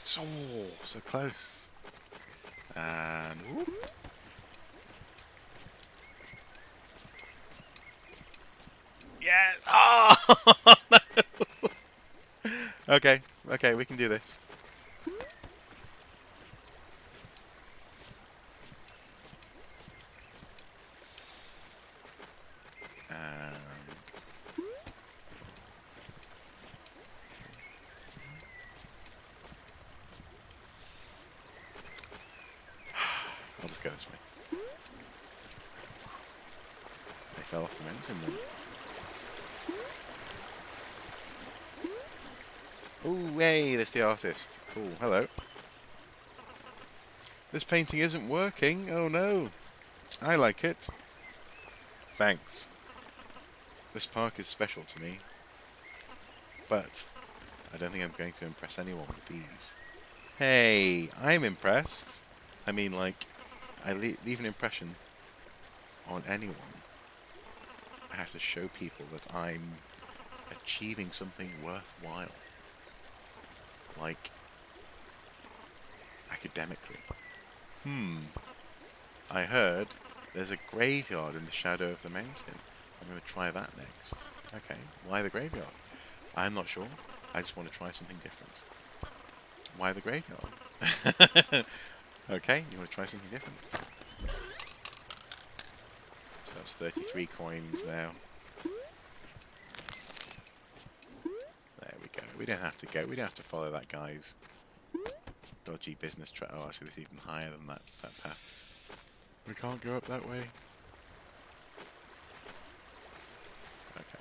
So close. And whoop. Yeah. Oh. Okay. Okay, we can do this. I'll just go this way. fell off the mountain then. Oh, hey, there's the artist. Cool, hello. This painting isn't working. Oh no. I like it. Thanks. This park is special to me. But I don't think I'm going to impress anyone with these. Hey, I'm impressed. I mean, like, I leave an impression on anyone. I have to show people that I'm achieving something worthwhile. Like, academically. I heard there's a graveyard in the shadow of the mountain. I'm going to try that next. Okay, why the graveyard? I'm not sure. I just want to try something different. Why the graveyard? Okay, you want to try something different. So that's 33 coins now. There we go. We don't have to go. We don't have to follow that guy's dodgy business track. Oh, actually, it's even higher than that path. We can't go up that way. Okay.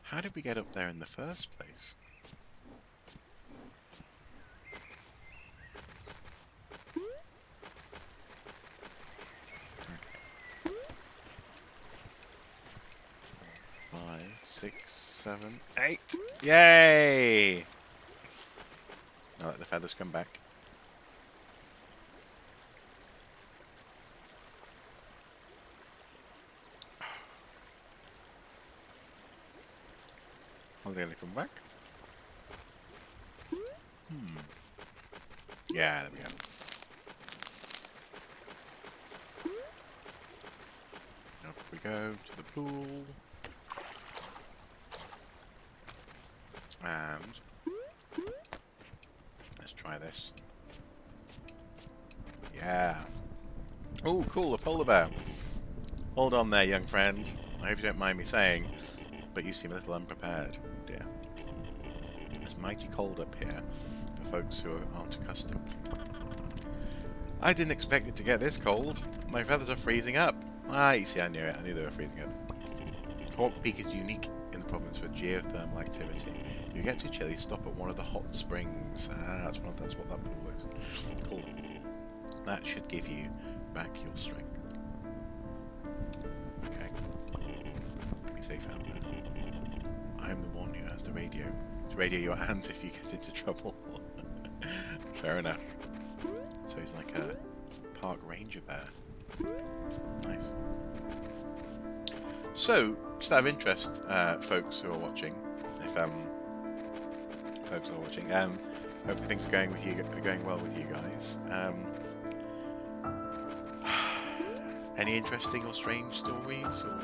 How did we get up there in the first place? Okay. 5, 6, 7, 8. Yay! Now let the feathers come back. Are they going to come back? Yeah, there we go. Up we go to the pool. And let's try this. Yeah. Oh, cool, a polar bear. Hold on there, young friend. I hope you don't mind me saying, but you seem a little unprepared, dear. It's mighty cold up here for folks who aren't accustomed. I didn't expect it to get this cold. My feathers are freezing up. Ah, you see, I knew it. I knew they were freezing up. Hawk Peak is unique in the province for geothermal activity. If you get too chilly, stop at one of the hot springs. Ah, that's what that pool is. Cool. That should give you back your strength. Okay. Be safe out there. I'm the one who has the radio. To radio your aunt if you get into trouble. Fair enough. So he's like a park ranger bear. Nice. So, just out of interest, folks who are watching, if folks are watching, hopefully things are going well with you guys. Any interesting or strange stories or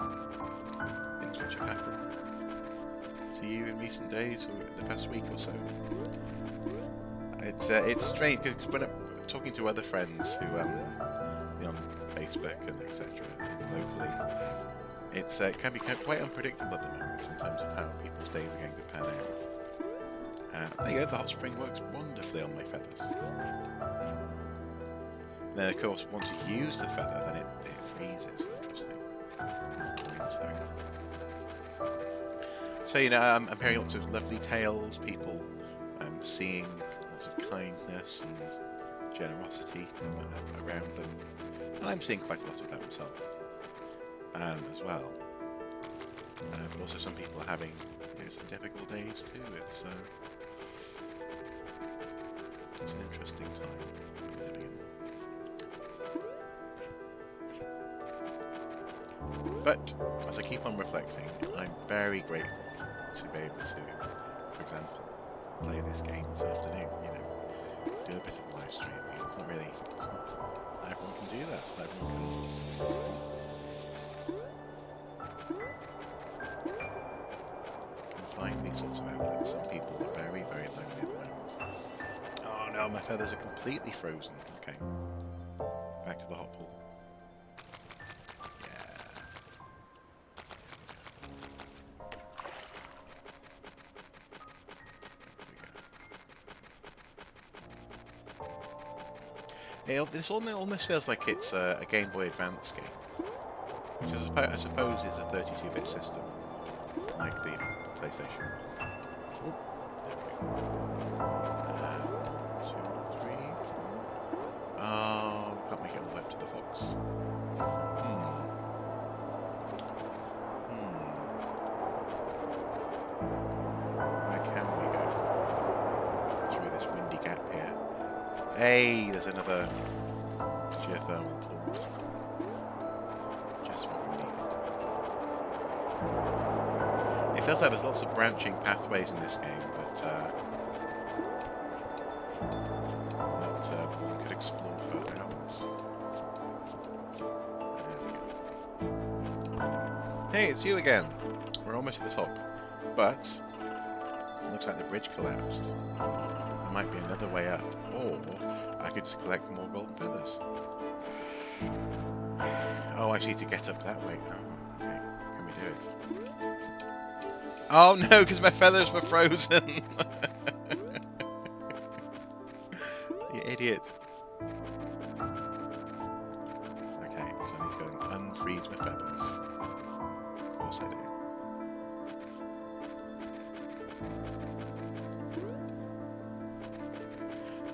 things which have happened to you in recent days or the past week or so? It's strange because when I'm talking to other friends who on Facebook and etc. locally, it can be quite unpredictable at the moment in terms of how people's days are going to pan out. There you go, the hot spring works wonderfully on my feathers. Then of course once you use the feather, then it freezes. Interesting. So I'm hearing lots of lovely tales, people seeing lots of kindness and generosity around them, and I'm seeing quite a lot of that myself as well. But also some people are having some difficult days too. It's an interesting time we're living in. But as I keep on reflecting, I'm very grateful to be able to, for example, play this game this afternoon. Do a bit of live streaming. It's not everyone can do that. Everyone can find these sorts of outlets. Some people are very, very lonely at the moment. Oh no, my feathers are completely frozen. Okay. Back to the hot pool. Yeah. This almost feels like it's a Game Boy Advance game, which I suppose is a 32-bit system, like the PlayStation. Oh, there we go. 2, 3, 4. Oh, can't make it all the way up to the fox. Where can we go? Through this windy gap here. Hey, there's another geothermal plant. Just what we needed. It feels like there's lots of branching pathways in this game, but that one could explore for hours. There we go. Hey, it's you again. We're almost at the top, but it looks like the bridge collapsed. There might be another way up, or I could just collect more golden feathers. Oh, I need to get up that way. Oh, okay. Can we do it? Oh no, because my feathers were frozen! You idiot. Okay, so I need to go and unfreeze my feathers. Of course I do.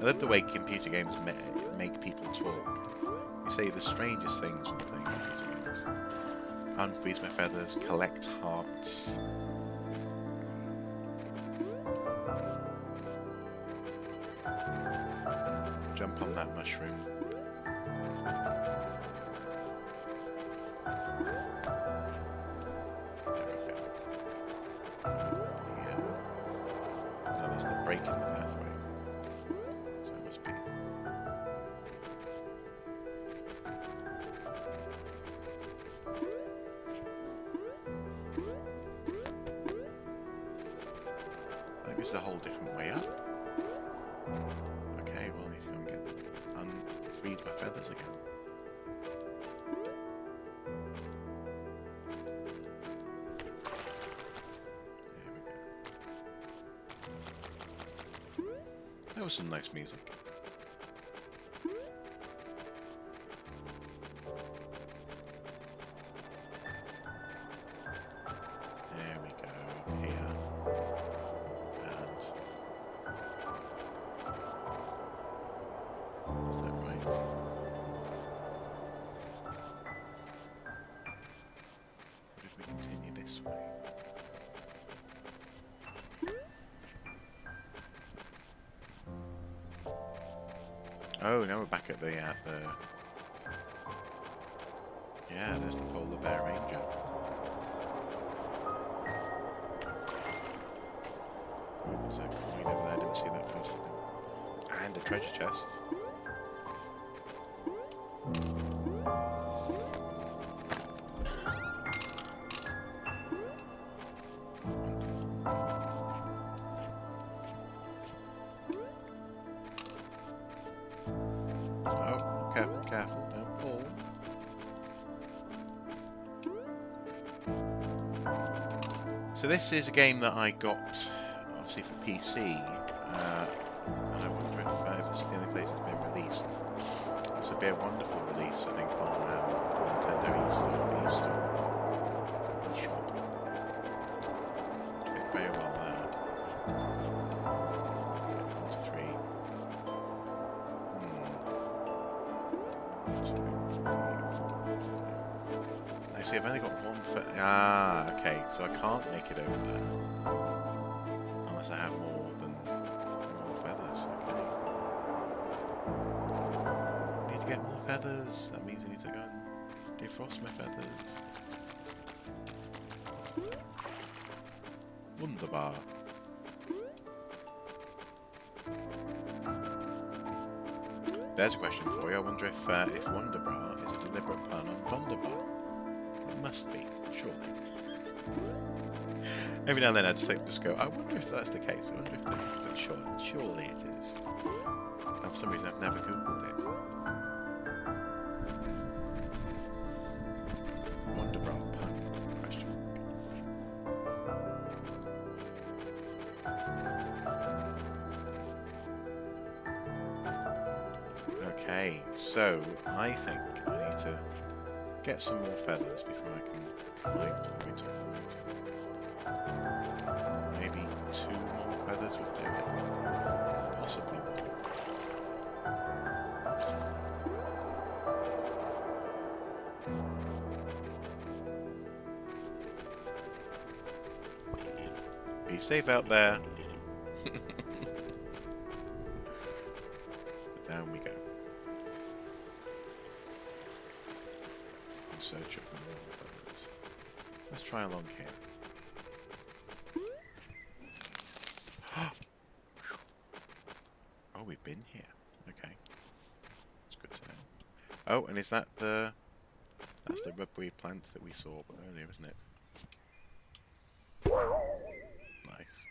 I love the way computer games make people talk. You say the strangest things when playing computer games. Unfreeze my feathers, collect hearts. Jump on that mushroom. Yeah. No, there's the break in the pathway. So it must be. I think this is a whole different way up. Okay, well, I need to go and get unfreeze my feathers again. There we go. That was some nice music. There we go, up here. And is that right? Or did we continue this way? Oh, now we're back at the yeah, there's the polar bear ranger. Oh, there's a coin over there, I didn't see that first time. And a treasure chest. Oh, careful, careful, don't fall. So this is a game that I got, obviously for PC, and I wonder if this is the only place it's been released. This would be a wonderful release, I think, on Nintendo eShop. Did very well there. 1 to 3. I see, I've only got one for... Ah, okay, so I can't make it over there. Unless I have more feathers, okay. Need to get more feathers, that means I need to go and defrost my feathers. Wunderbar. There's a question for you. I wonder if Wunderbar is a deliberate pun on Wunderbar. It must be, surely. Every now and then I just go, I wonder if that's the case. I wonder if but surely it is. And for some reason I've never Googled it. Wunderbar pun? Question. Okay, Okay, so I think I need to get some more feathers before I can climb to the top. Maybe 2 more feathers would do it. Possibly more. Be safe out there. Down we go. In search of more feathers. Let's try along here. Oh, we've been here. Okay. It's good to know. Oh, and is that the... That's the rubbery plant that we saw earlier, isn't it? Nice.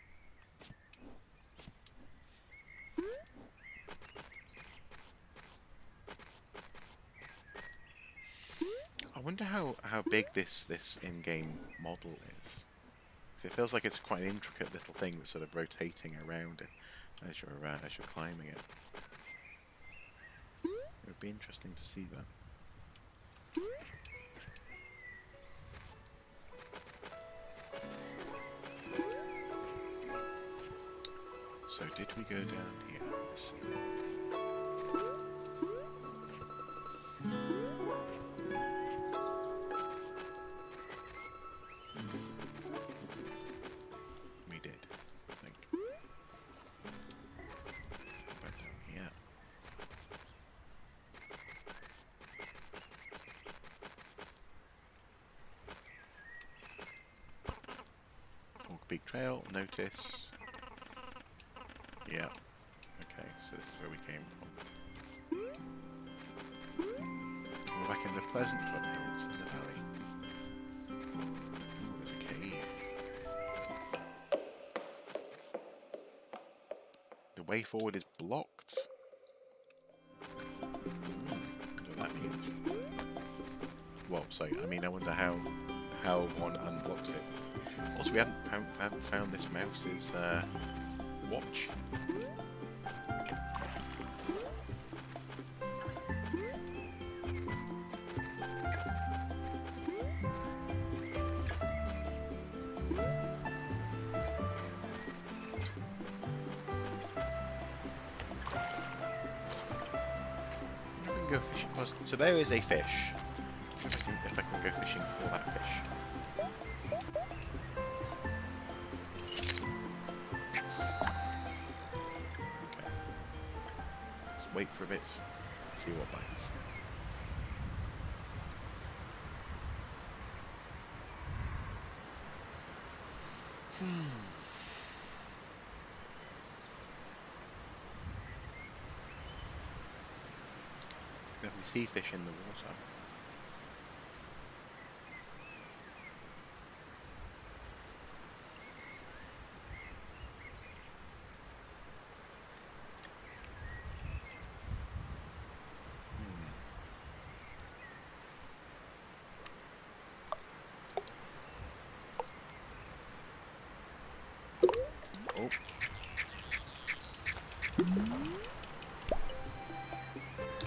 I wonder how big this in-game model is. 'Cause it feels like it's quite an intricate little thing that's sort of rotating around it as you're climbing it. It would be interesting to see that. So did we go down here? Let's see. We did, I think. Back down here. Orc Peak Trail, notice. Yeah. Okay, so this is where we came from. We're back in the Pleasant foothills in the valley. Ooh, there's a cave. The way forward is blocked. I wonder what that means. Well, sorry, I mean, I wonder how one unblocks it. Also, we haven't found this mouse's watch. We can go fishing. So there is a fish. If I can go fishing for that fish. Wait for a bit, see what bites. Definitely sea fish in the water. Oh.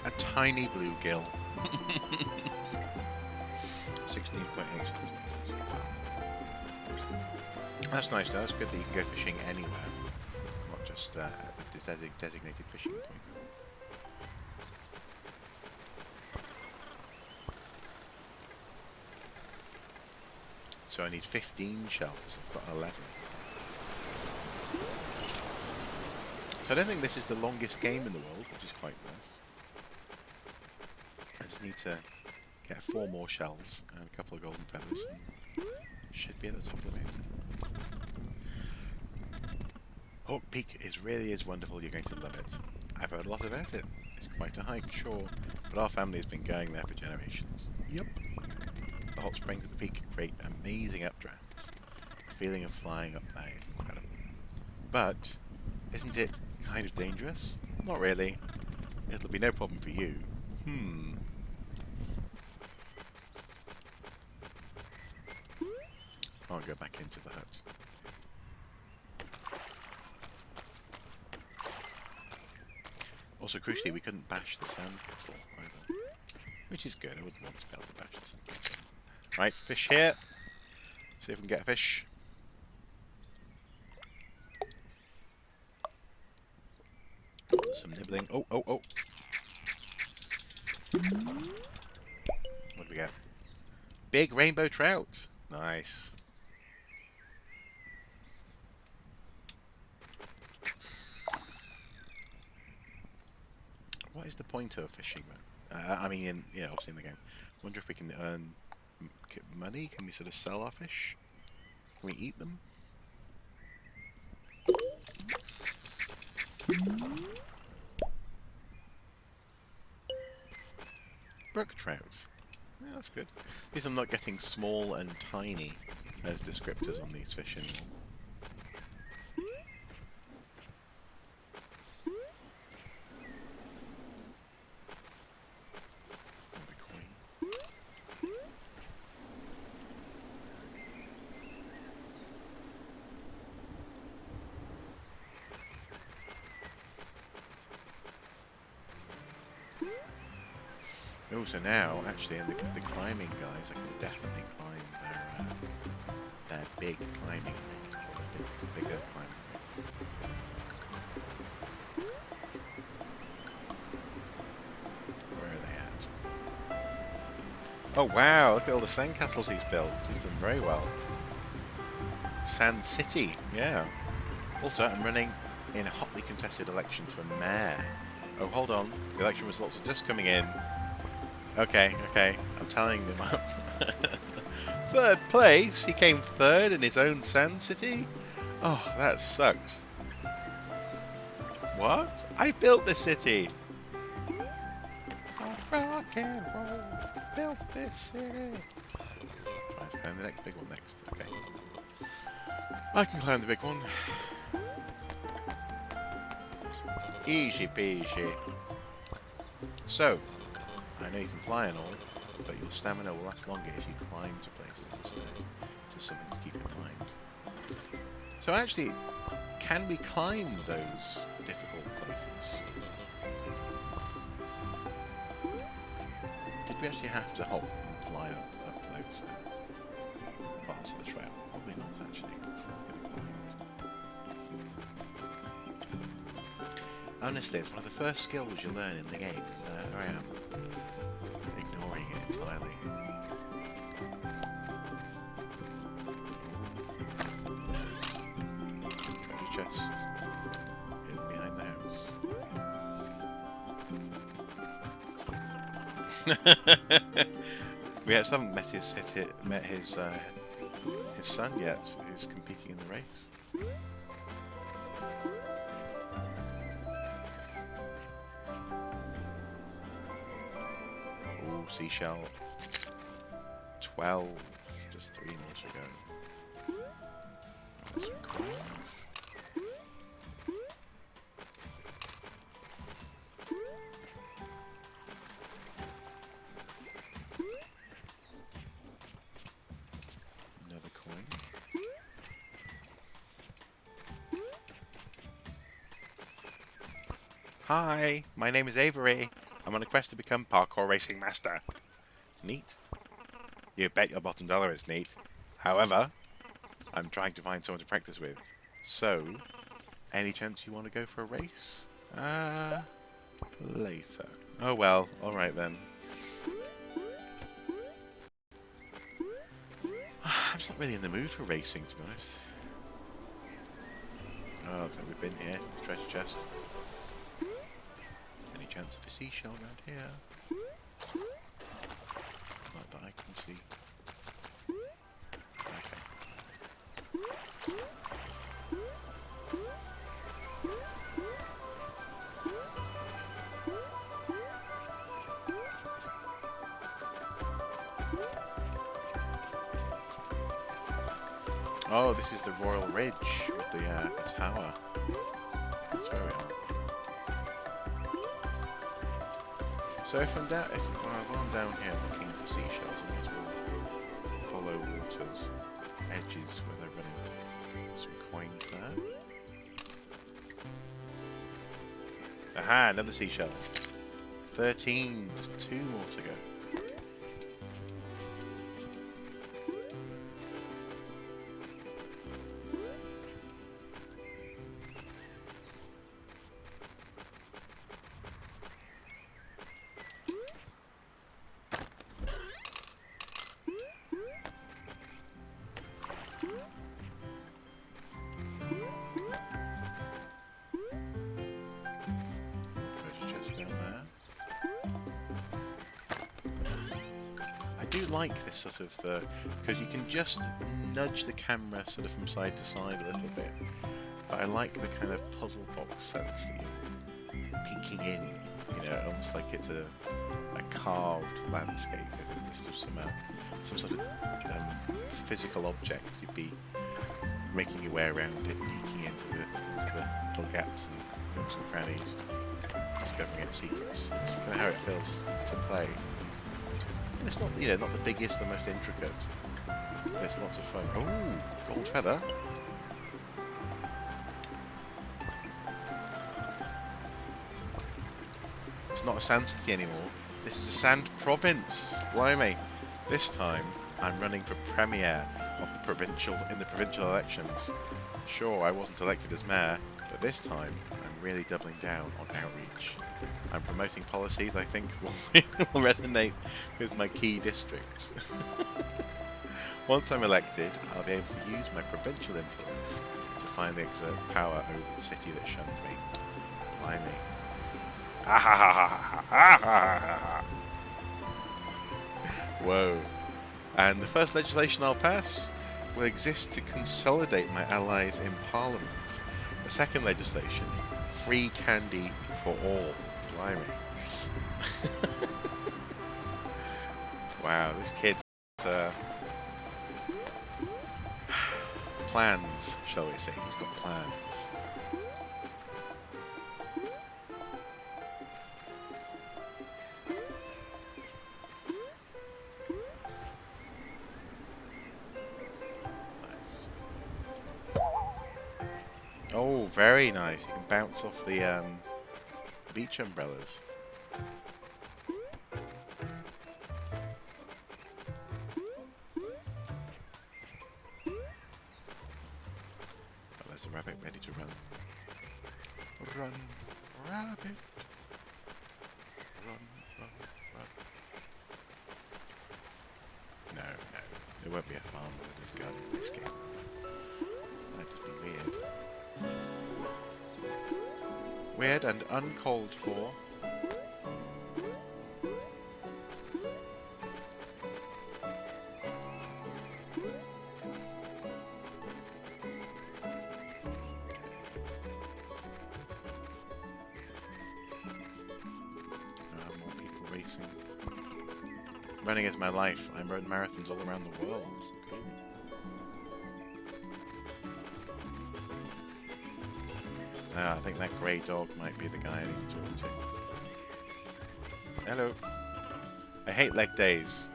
A tiny bluegill. 16.8 centimeters. Wow. That's nice though. That's good that you can go fishing anywhere, not just at this designated fishing point. So I need 15 shells. I've got 11. So I don't think this is the longest game in the world, which is quite nice. I just need to get 4 more shells and a couple of golden feathers and should be at the top of the mountain. Hawk Peak really is wonderful, you're going to love it. I've heard a lot about it. It's quite a hike, sure, but our family has been going there for generations. Yep. The hot springs at the peak create amazing updrafts. The feeling of flying up there is incredible. But isn't it kind of dangerous? Not really. It'll be no problem for you. I'll go back into the hut. Also, crucially, we couldn't bash the sandcastle either. Which is good, I wouldn't want to be able to bash the sandcastle. Right, fish here. See if we can get a fish. Some nibbling. Oh, oh, oh. What do we get? Big rainbow trout. Nice. What is the point of fishing, man? I mean, yeah, obviously in the game. Wonder if we can earn money. Can we sort of sell our fish? Can we eat them? Brook trout. Yeah, that's good. At least I'm not getting small and tiny as descriptors on these fish anymore. Oh, so now, actually, the climbing guys, I can definitely climb their big climbing rig, or bigger climbing rig. Where are they at? Oh wow, look at all the sandcastles he's built. He's done very well. Sand City, yeah. Also, I'm running in a hotly contested election for mayor. Oh, hold on. The election results are just coming in. Okay, okay. I'm tallying them up. Third place? He came third in his own Sand City? Oh, that sucks. What? I built the city! Rock and roll, built this city. Try to climb the next big one next. Okay. I can climb the big one. Easy peasy. So, I know you can fly and all, but your stamina will last longer if you climb to places instead. Just something to keep in mind. So actually, can we climb those difficult places? Did we actually have to hop and fly up those parts of the trail? Probably not actually. Honestly, it's one of the first skills you learn in the game. Here I am. Ignoring it entirely. Treasure chest. Hidden behind the house. We haven't met his son yet, who's competing in the race. Seashell. 12. Just 3 more to go. Oh, some coins. Another coin. Hi, my name is Avery. I'm on a quest to become parkour racing master. Neat. You bet your bottom dollar it's neat. However, I'm trying to find someone to practice with. So, any chance you want to go for a race? Later. Oh well, alright then. I'm just not really in the mood for racing, to be honest. Oh, so we've been here. Treasure chest. Any chance of a seashell around here? Not that I can see. Okay. Oh, this is the Royal Ridge with the tower. That's where we are. So if I'm down, while I'm down here looking for seashells, I might as well follow water's edges where they're running some coins there. Aha, another seashell. 13, just 2 more to go. I do like this sort of, because you can just nudge the camera sort of from side to side a little bit. But I like the kind of puzzle box sense that you're peeking in, you know, almost like it's a carved landscape. If this was some sort of physical object, you'd be making your way around it, peeking into the little gaps and nooks and crannies, discovering its secrets. That's kind of how it feels to play. And it's not, you know, not the biggest, the most intricate, but it's lots of fun. Oh, gold feather. It's not a sand city anymore. This is a sand province. Blimey. This time, I'm running for premier of the provincial elections. Sure, I wasn't elected as mayor, but this time I'm really doubling down on outreach. I'm promoting policies I think will resonate with my key districts. Once I'm elected, I'll be able to use my provincial influence to finally exert power over the city that shunned me. Blimey. Whoa. And the first legislation I'll pass will exist to consolidate my allies in Parliament. The second legislation, free candy for all. Blimey. Wow, this kid's plans, shall we say. He's got plans. Oh, very nice. You can bounce off the beach umbrellas. Oh, there's a rabbit ready to run. Run, rabbit. Run, run, run. No, no. There won't be a farmer with his gun in this game. That'd just be weird. Weird and uncalled for. More people racing. Running is my life. I run marathons all around the world. Okay. I think that grey dog might be the guy I need to talk to. Hello. I hate leg days.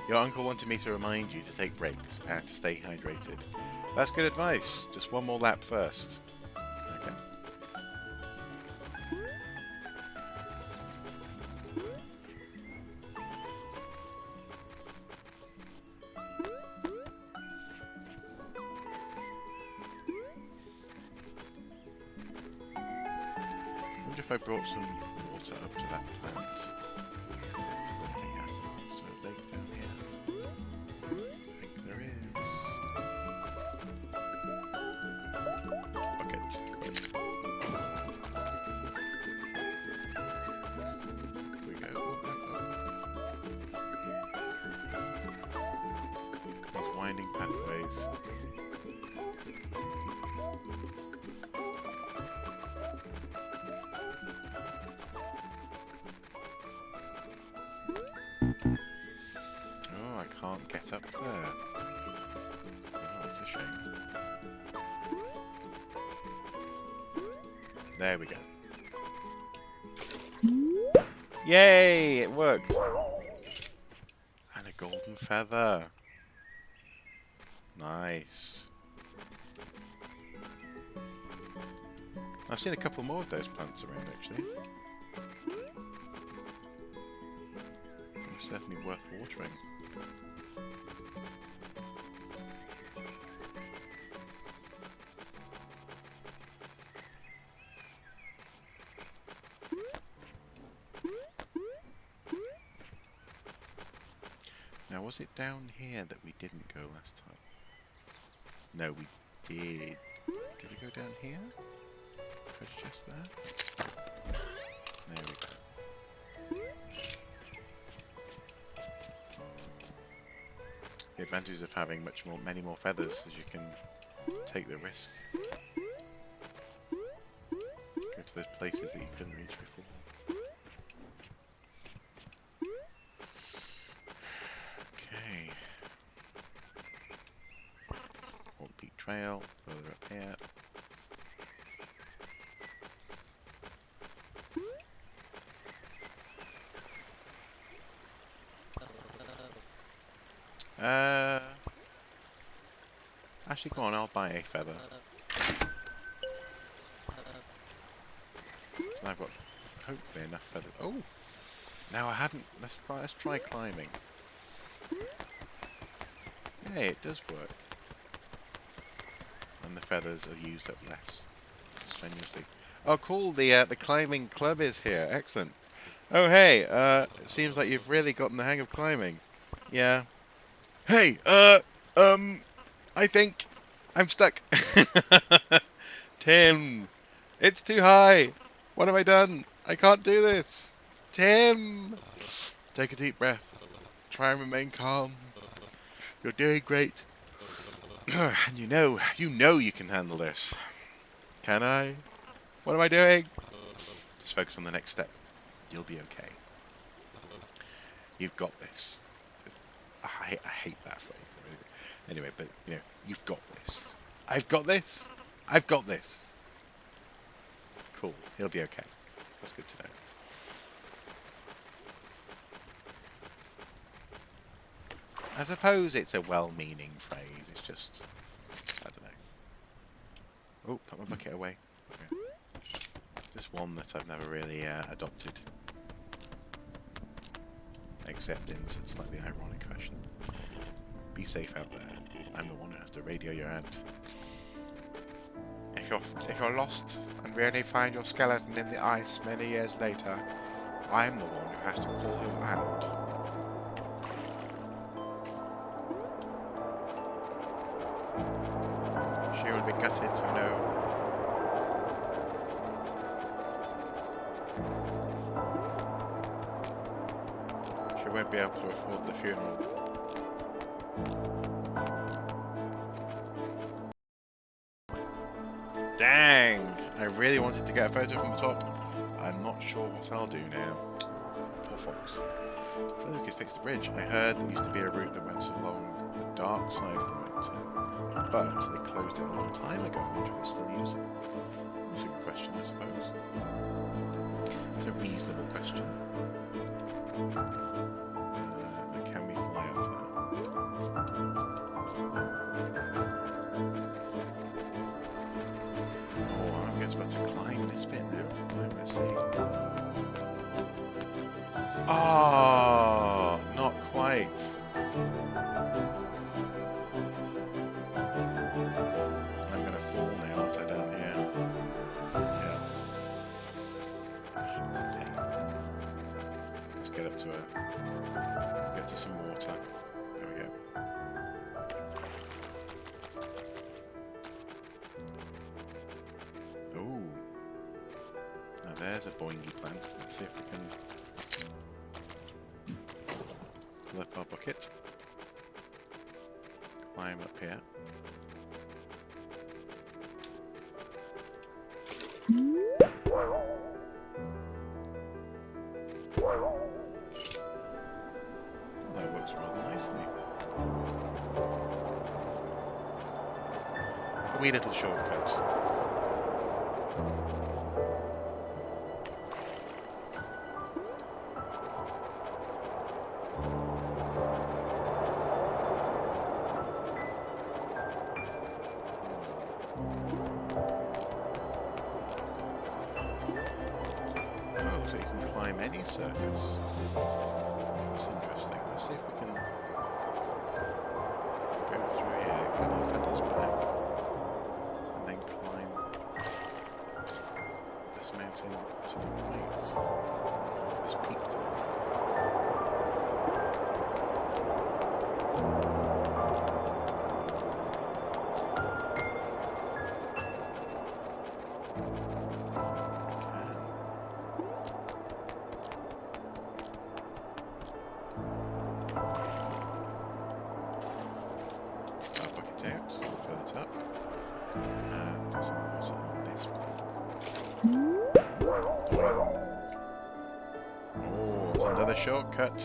Your uncle wanted me to remind you to take breaks and to stay hydrated. That's good advice. Just one more lap first. Okay. I wonder if I brought some water up to that plant. Yeah, so a lake down here. I think there is. Bucket. Here we go. These winding pathways. Oh, I can't get up there. Oh, that's a shame. There we go. Yay! It worked! And a golden feather. Nice. I've seen a couple more of those plants around, actually. They're certainly worth watering. Now, was it down here that we didn't go last time? No, we did. Did we go down here? Treasure chest there? There we go. The advantage of having many more feathers is you can take the risk. Go to those places that you couldn't reach before. Okay. Old Peak Trail, further up here. Actually, go on, I'll buy a feather. And I've got hopefully enough feathers. Oh! Now I haven't. Let's try climbing. Hey, it does work. And the feathers are used up less strenuously. Oh, cool! The climbing club is here. Excellent. Oh, hey. It seems like you've really gotten the hang of climbing. Yeah. Hey. I think I'm stuck. Tim, it's too high. What have I done? I can't do this. Tim, take a deep breath. Try and remain calm. You're doing great. And you know you can handle this. Can I? What am I doing? Just focus on the next step. You'll be okay. You've got this. I hate that phrase. Anyway, but you know, you've got this. I've got this. I've got this. Cool. He'll be okay. That's good to know. I suppose it's a well-meaning phrase. It's just, I don't know. Oh, put my bucket away. Okay. Just one that I've never really adopted, except in a slightly ironic fashion. Be safe out there. I'm the one who has to radio your aunt. If you're lost and really find your skeleton in the ice many years later, I'm the one who has to call you out. She will be gutted, you know. She won't be able to afford the funeral. Dang! I really wanted to get a photo from the top. I'm not sure what I'll do now. Poor fox. I feel like we could fix the bridge. I heard there used to be a route that went along the dark side of the mountain, but they closed it a long time ago. I wonder if they still use it. That's a good question, I suppose. It's a reasonable question. Can we fly up there? About to climb this bit now. Let's see. Oh, not quite. I'm gonna fall now, aren't I, down here? Yeah. Let's get up to get to some water. There we go. Ooh. Now there's a boingy plant. Let's see if we can pull up our bucket. Climb up here. Well, that works rather nicely. A wee little shortcut. Oh, so you can climb any surface. That's interesting. Let's see if we can go through here, get our feathers back, and then climb this mountain to the right. This peak to the right. I'll bucket it out, fill it up, and put some water on this plate. Doing. Oh, there's another shortcut.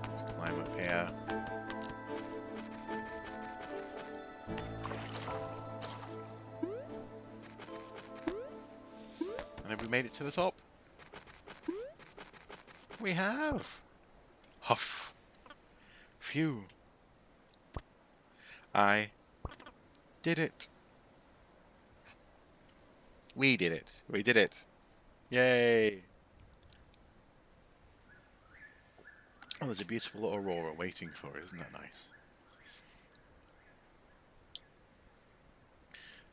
Let's climb up here. And have we made it to the top? We have! Huff. Phew. I did it. We did it. We did it. Yay! Oh, there's a beautiful aurora waiting for us. Isn't that nice?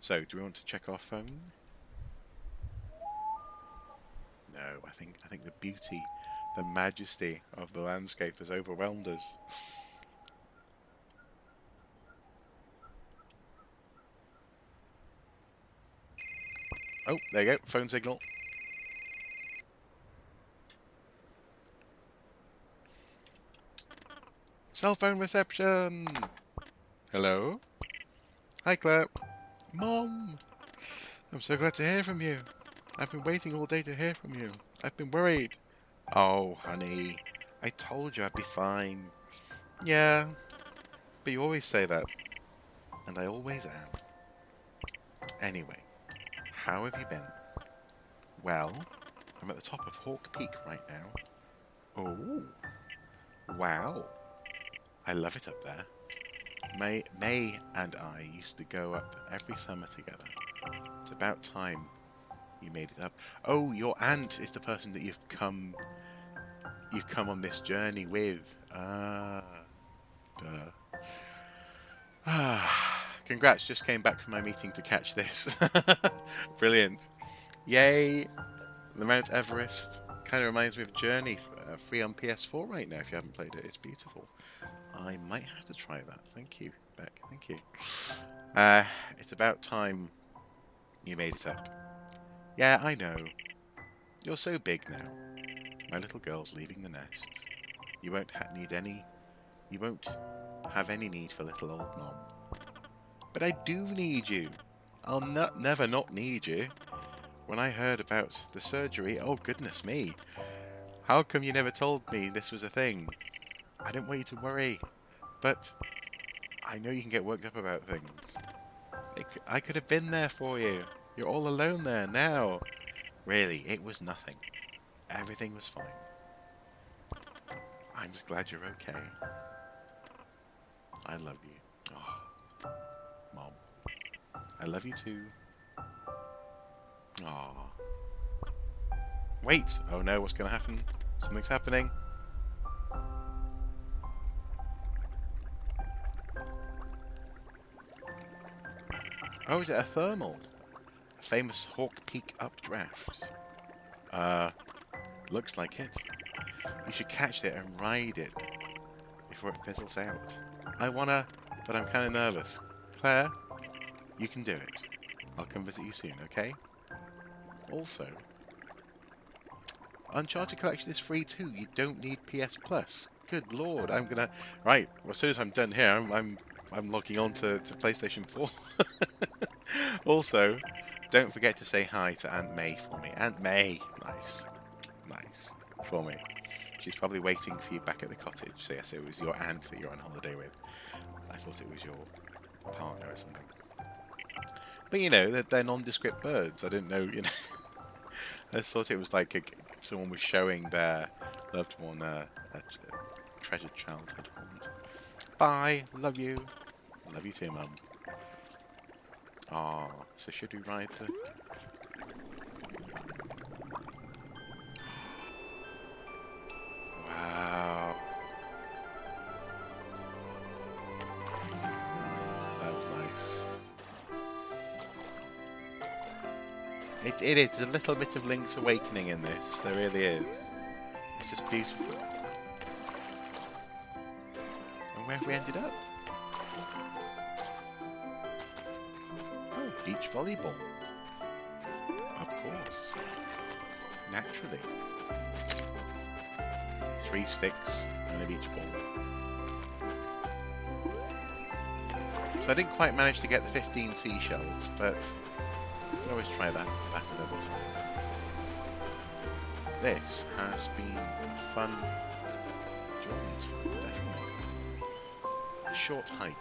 So, do we want to check our phone? No, I think the beauty, the majesty of the landscape has overwhelmed us. Oh, there you go, phone signal. Cell phone reception! Hello? Hi, Claire. Mom! I'm so glad to hear from you. I've been waiting all day to hear from you. I've been worried. Oh, honey. I told you I'd be fine. Yeah, but you always say that. And I always am. Anyway, how have you been? Well, I'm at the top of Hawk Peak right now. Oh, wow. I love it up there. May and I used to go up every summer together. It's about time you made it up. Oh, your aunt is the person that you've come on this journey with. Ah, duh. Ah, congrats, just came back from my meeting to catch this. Brilliant. Yay, the Mount Everest. Kind of reminds me of Journey, free on PS4 right now if you haven't played it. It's beautiful. I might have to try that. Thank you, Beck. Thank you. It's about time you made it up. Yeah, I know. You're so big now. My little girl's leaving the nest. You won't You won't have any need for little old Mom. But I do need you. I'll never not need you. When I heard about the surgery, oh goodness me. How come you never told me this was a thing? I didn't want you to worry. But I know you can get worked up about things. I could have been there for you. You're all alone there now. Really, it was nothing. Everything was fine. I'm just glad you're okay. I love you. Oh, Mom. I love you too. Aw. Wait! Oh no, what's going to happen? Something's happening. Oh, is it a thermal? A famous Hawk Peak updraft. Looks like it. You should catch it and ride it before it fizzles out. I wanna, but I'm kind of nervous. Claire, you can do it. I'll come visit you soon, okay? Also, Uncharted Collection is free too. You don't need PS Plus. Good lord, I'm gonna... Right, well, as soon as I'm done here, I'm logging on to PlayStation 4. Also, don't forget to say hi to Aunt May for me. Aunt May! Nice. Nice. For me. She's probably waiting for you back at the cottage. So yes, it was your aunt that you're on holiday with. I thought it was your partner or something. But you know, they're nondescript birds. I didn't know, you know. I just thought it was like someone was showing their loved one a treasured childhood haunt. Bye. Love you. Love you too, Mum. Oh, so should we ride the... Wow. That was nice. It is a little bit of Link's Awakening in this. There really is. It's just beautiful. And where have we ended up? Oh, beach volleyball. Of course. Naturally. 3 sticks and a beach ball. So I didn't quite manage to get the 15 seashells, but we can always try that another time. This has been a fun jaunt, definitely. A short hike,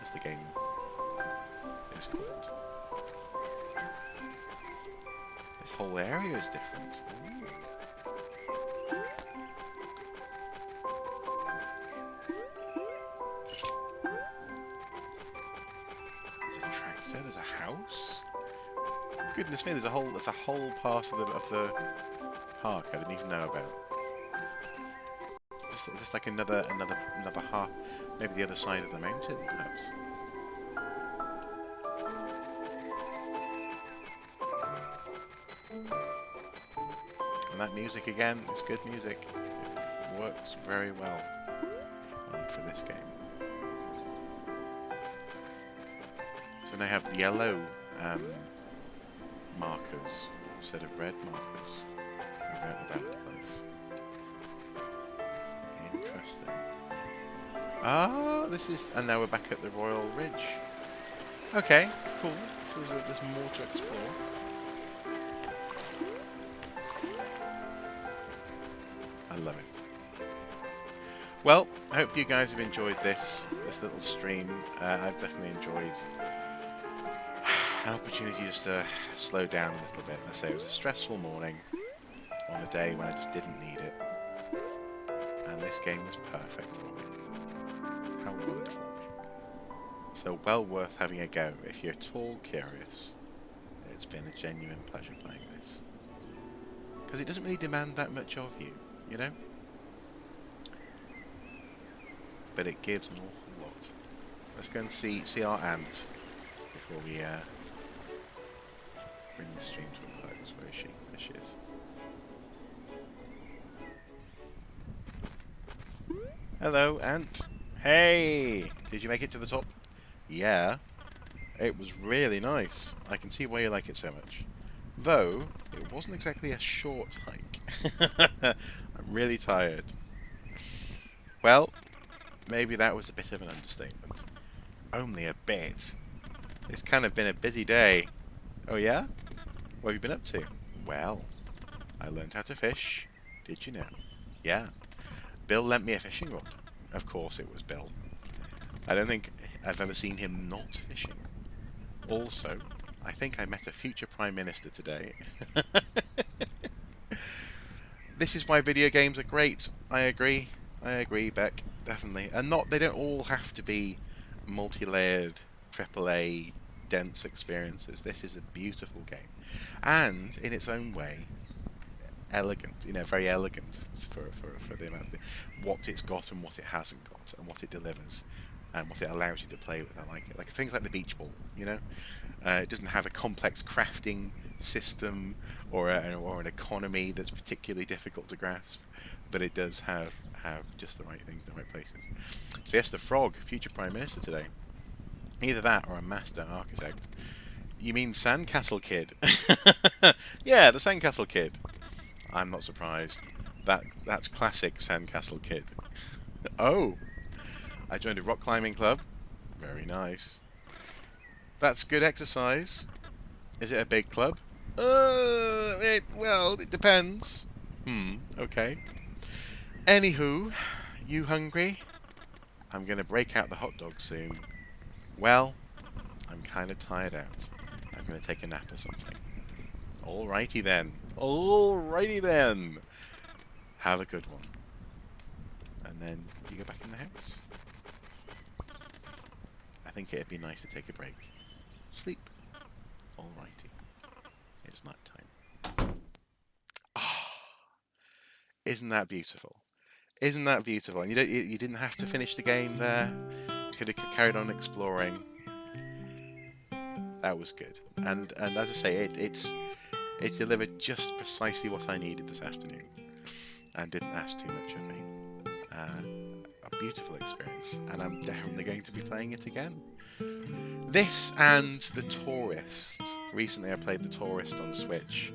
as the game is called. This whole area is different. Ooh. There's a tractor, there's a house. Goodness me, there's a whole part of the park I didn't even know about. Just like another half, maybe the other side of the mountain, perhaps. And that music again, it's good music. It works very well for this game. So now I have the yellow markers instead of red markers about the place. Interesting. Ah, this is... And now we're back at the Royal Ridge. Okay, cool. So there's more to explore. I love it. Well, I hope you guys have enjoyed this little stream. I've definitely enjoyed an opportunity just to slow down a little bit. Let's say it was a stressful morning on a day when I just didn't need it. And this game was perfect for me. How wonderful. So well worth having a go. If you're at all curious, it's been a genuine pleasure playing this. Because it doesn't really demand that much of you, you know? But it gives an awful lot. Let's go and see our aunt before we bring the stream to a close. Where is she? There she is. Hello, Ant. Hey! Did you make it to the top? Yeah. It was really nice. I can see why you like it so much. Though, it wasn't exactly a short hike. I'm really tired. Well, maybe that was a bit of an understatement. Only a bit. It's kind of been a busy day. Oh yeah? What have you been up to? Well, I learned how to fish. Did you know? Yeah. Bill lent me a fishing rod. Of course it was Bill. I don't think I've ever seen him not fishing. Also, I think I met a future Prime Minister today. This is why video games are great. I agree, Beck, definitely. And they don't all have to be multi-layered, AAA, dense experiences. This is a beautiful game. And, in its own way, elegant, you know, very elegant for the amount of what it's got and what it hasn't got, and what it delivers, and what it allows you to play with. I like it. Like things like the beach ball, you know? It doesn't have a complex crafting system or an economy that's particularly difficult to grasp, but it does have just the right things in the right places. So yes, the Frog, future Prime Minister today. Either that or a master architect. You mean Sandcastle Kid? Yeah, the Sandcastle Kid. I'm not surprised. That's classic Sandcastle Kid. Oh! I joined a rock climbing club. Very nice. That's good exercise. Is it a big club? Well, it depends. Okay. Anywho, you hungry? I'm gonna break out the hot dog soon. Well, I'm kind of tired out. I'm gonna take a nap or something. Alrighty then. Alrighty then. Have a good one. And then you go back in the house. I think it'd be nice to take a break. Sleep. Alrighty. It's night time. Oh, isn't that beautiful? Isn't that beautiful? And you didn't have to finish the game there. You could have carried on exploring. That was good. And as I say, it delivered just precisely what I needed this afternoon, and didn't ask too much of me. A beautiful experience, and I'm definitely going to be playing it again. This and The Tourist. Recently I played The Tourist on Switch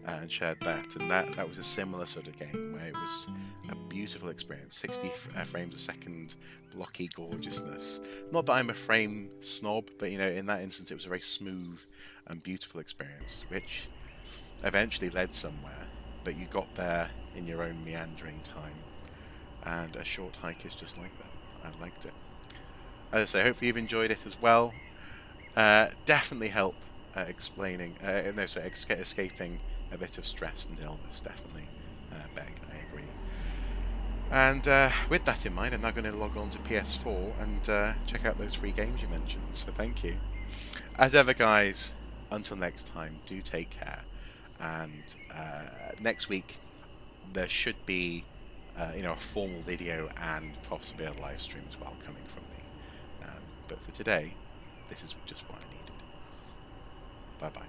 and shared that, and that was a similar sort of game where it was a beautiful experience. 60 frames a second, blocky gorgeousness. Not that I'm a frame snob, but in that instance it was a very smooth and beautiful experience, which eventually led somewhere, but you got there in your own meandering time. And a short hike is just like that. I liked it. As I say, hopefully you've enjoyed it as well. Definitely help escaping a bit of stress and illness. Definitely, Beck, I agree. And with that in mind, I'm now going to log on to PS4 and check out those free games you mentioned. So thank you. As ever, guys, until next time, do take care. And next week, there should be a formal video and possibly a live stream as well coming from me. But for today, this is just what I needed. Bye-bye.